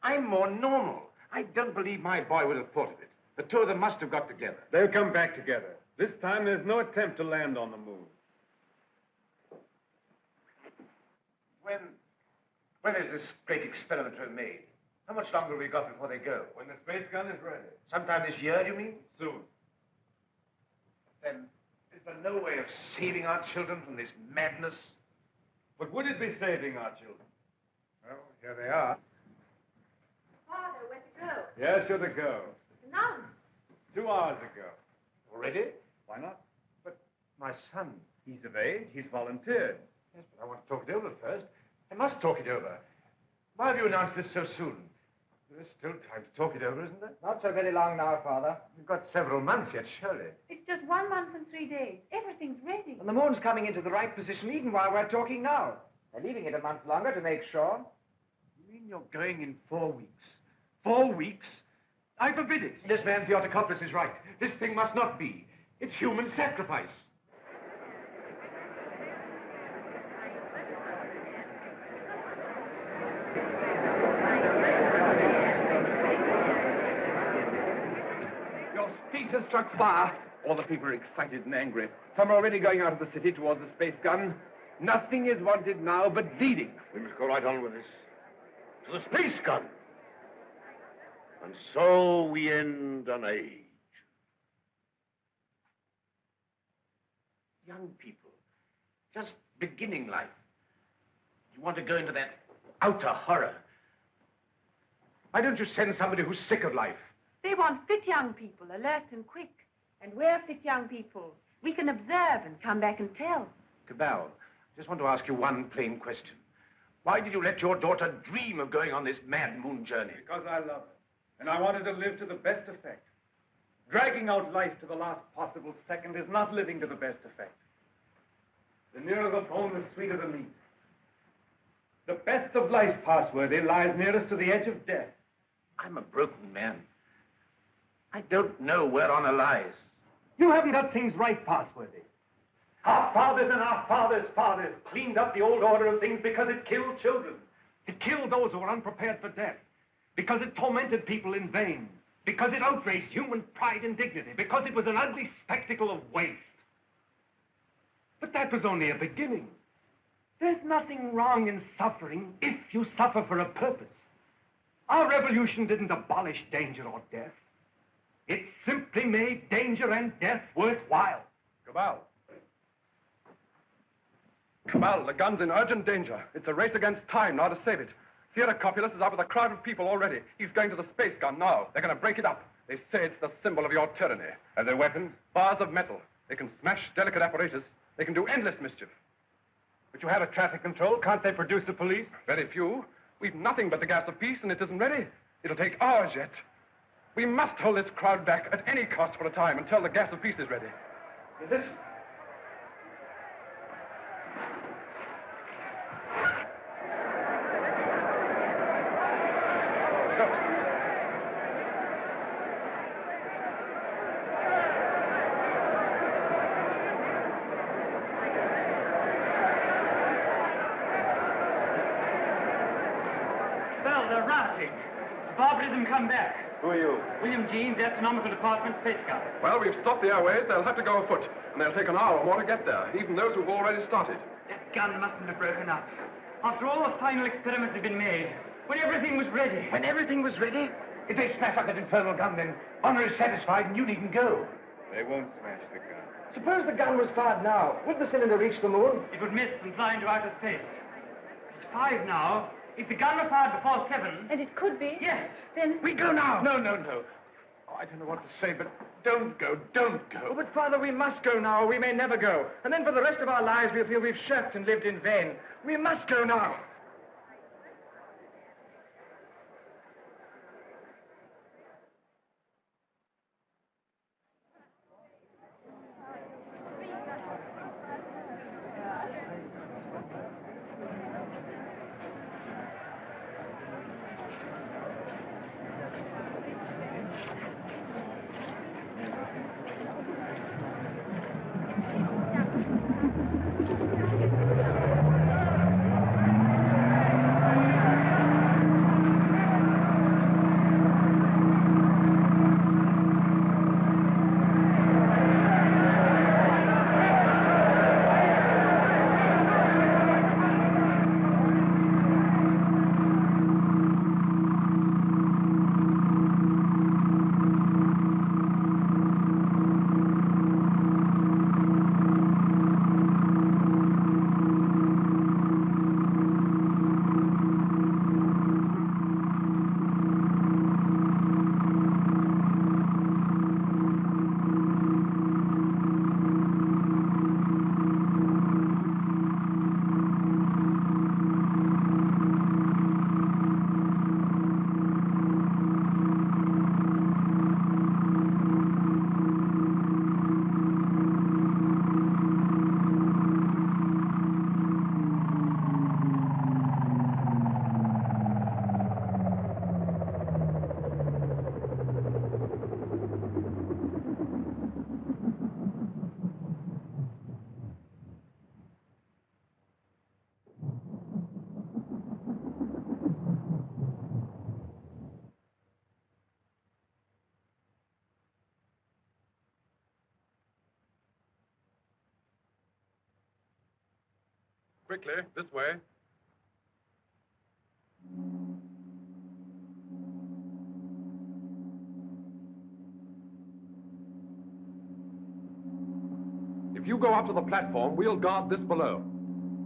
I'm more normal. I don't believe my boy would have thought of it. The two of them must have got together. They'll come back together. This time, there's no attempt to land on the moon. When is this great experiment to be made? How much longer have we got before they go? When the space gun is ready. Sometime this year, do you mean? Soon. Then, is there no way of saving our children from this madness? But would it be saving our children? Well, here they are. Father, where to go? Yes, you're to go. None. 2 hours ago. Already? Why not? But my son, he's of age. He's volunteered. Yes, but I want to talk it over first. I must talk it over. Why have you announced this so soon? There's still time to talk it over, isn't there? Not so very long now, Father. We've got several months yet, surely. It's just 1 month and 3 days. Everything's ready. And the moon's coming into the right position even while we're talking now. They're leaving it a month longer to make sure. You mean you're going in 4 weeks? 4 weeks? I forbid it. This man Theotokopoulos is right. This thing must not be. It's human sacrifice. Your speech has struck fire. All the people are excited and angry. Some are already going out of the city towards the space gun. Nothing is wanted now but leading. We must go right on with this. To the space gun. And so we end an age. Young people, just beginning life. You want to go into that outer horror. Why don't you send somebody who's sick of life? They want fit young people, alert and quick. And we're fit young people. We can observe and come back and tell. Cabal, I just want to ask you one plain question. Why did you let your daughter dream of going on this mad moon journey? Because I love her. And I wanted to live to the best effect. Dragging out life to the last possible second is not living to the best effect. The nearer the bone, the sweeter the meat. The best of life, Passworthy, lies nearest to the edge of death. I'm a broken man. I don't know where honor lies. You haven't got things right, Passworthy. Our fathers and our fathers' fathers cleaned up the old order of things because it killed children. It killed those who were unprepared for death. Because it tormented people in vain. Because it outraged human pride and dignity. Because it was an ugly spectacle of waste. But that was only a beginning. There's nothing wrong in suffering if you suffer for a purpose. Our revolution didn't abolish danger or death. It simply made danger and death worthwhile. Cabal. Cabal, the gun's in urgent danger. It's a race against time now to save it. Theotokopoulos is out with a crowd of people already. He's going to the space gun now. They're going to break it up. They say it's the symbol of your tyranny. Have they weapons? Bars of metal. They can smash delicate apparatus. They can do endless mischief. But you have a traffic control. Can't they produce the police? Very few. We've nothing but the gas of peace, and it isn't ready. It'll take hours yet. We must hold this crowd back at any cost for a time until the gas of peace is ready. This... Well, they're rioting. Barbarism come back. Who are you? William Jeans, Astronomical Department, Space Gun. Well, we've stopped the airways. They'll have to go afoot, and they'll take an hour or more to get there, even those who've already started. That gun mustn't have broken up. After all the final experiments had been made, when everything was ready. When everything was ready? If they smash up that infernal gun, then honor is satisfied and you needn't go. They won't smash the gun. Suppose the gun was fired now. Would the cylinder reach the moon? It would miss and fly into outer space. It's 5 now. If the gun were fired before 7... And it could be. Yes. Then... We go now. No. Oh, I don't know what to say, but don't go. Oh, but, Father, we must go now, or we may never go. And then for the rest of our lives, we'll feel we've shirked and lived in vain. We must go now. Quickly, this way. If you go up to the platform, we'll guard this below.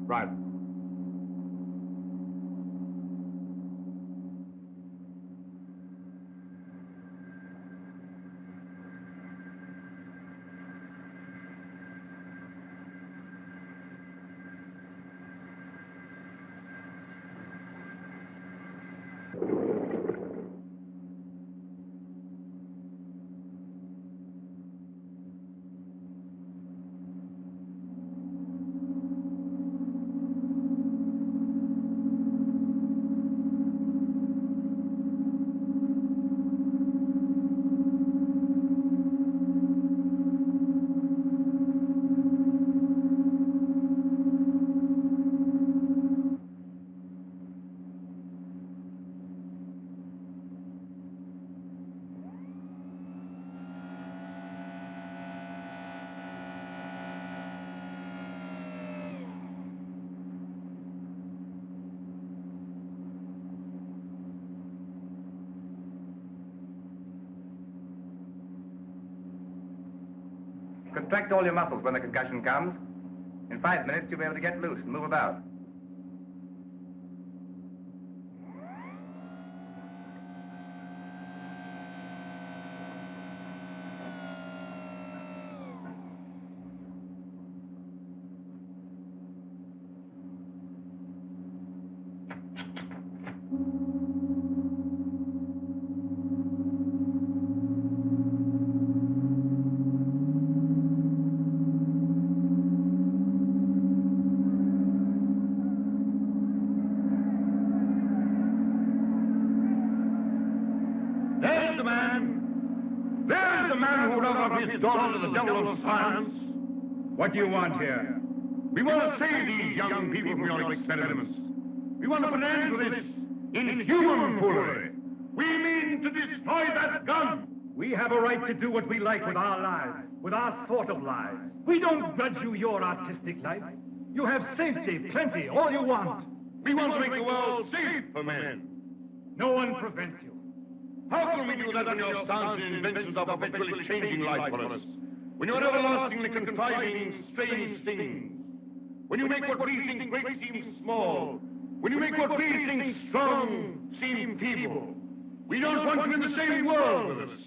Right. Contract all your muscles when the concussion comes. In 5 minutes, you'll be able to get loose and move about. His daughter to the devil of science. What do you want here? We want to save these young people from your experiments. We want to put an end to this inhuman foolery. We mean to destroy that gun. We have a right to do what we like with our lives, with our sort of lives. We don't grudge you your artistic life. You have safety, plenty, all you want. We want to make the world safe for men. No one prevents you. How can we do that when your sounds and inventions are perpetually changing life for us? When you're everlastingly contriving strange things? When you make what we think great seem small? When you make what we think strong seem feeble? We don't want you in the same world with us.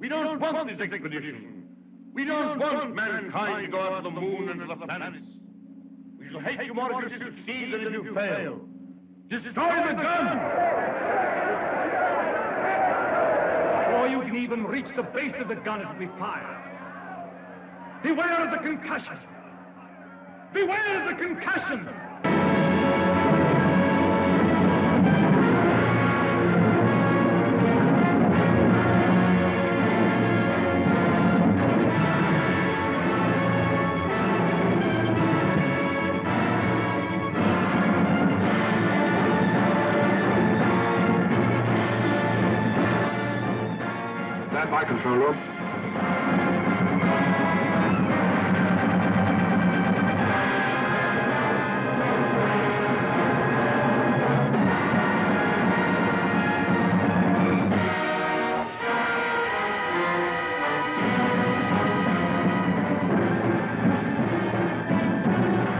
We don't want this expedition. We don't want mankind to go out to the moon and to the planets. We shall hate you more if you succeed than if you fail. Destroy the gun! Before you can even reach the base of the gun, it will be fired. Beware of the concussion! Beware of the concussion! Stand by, control room.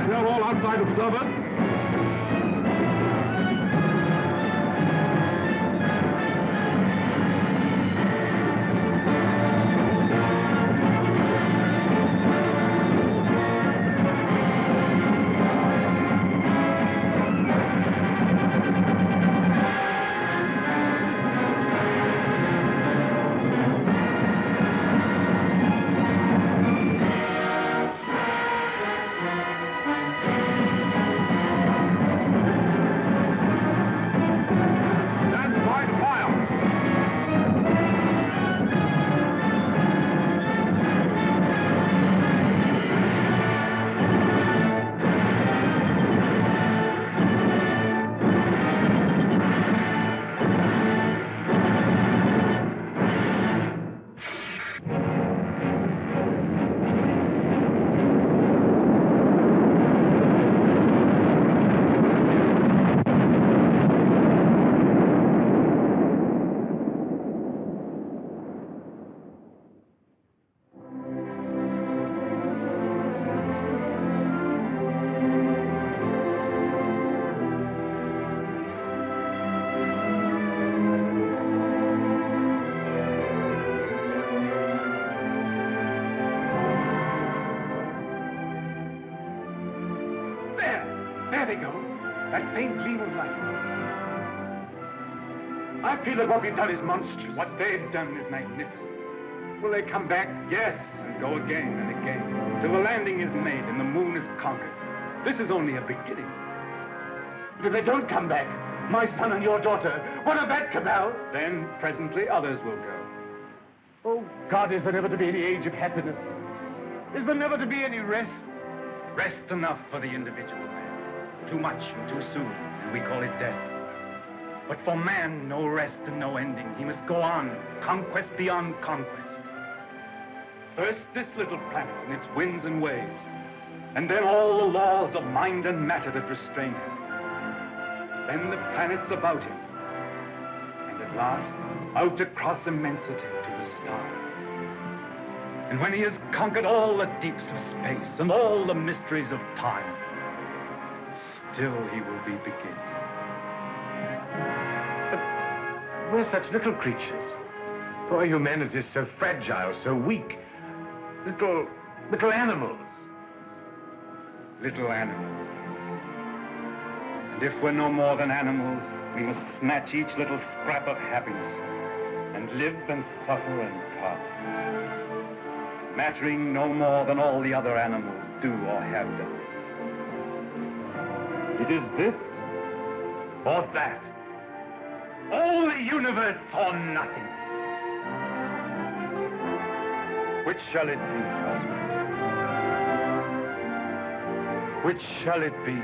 Clear all outside observers. faint gleam of light. I feel that what we've done is monstrous. What they've done is magnificent. Will they come back? Yes, and go again and again, till the landing is made and the moon is conquered. This is only a beginning. But if they don't come back, my son and your daughter, what of that, Cabal? Then, presently, others will go. Oh, God, is there never to be any age of happiness? Is there never to be any rest? Rest enough for the individual man. Too much and too soon, and we call it death. But for man, no rest and no ending. He must go on, conquest beyond conquest. First, this little planet and its winds and waves, and then all the laws of mind and matter that restrain him. Then the planets about him, and at last, out across immensity to the stars. And when he has conquered all the deeps of space and all the mysteries of time, still he will be beginning. But we're such little creatures. Poor humanity is so fragile, so weak. Little animals. Little animals. And if we're no more than animals, we must snatch each little scrap of happiness and live and suffer and pass, mattering no more than all the other animals do or have done. It is this or that. All the universe or nothingness. Which shall it be, husband? Which shall it be?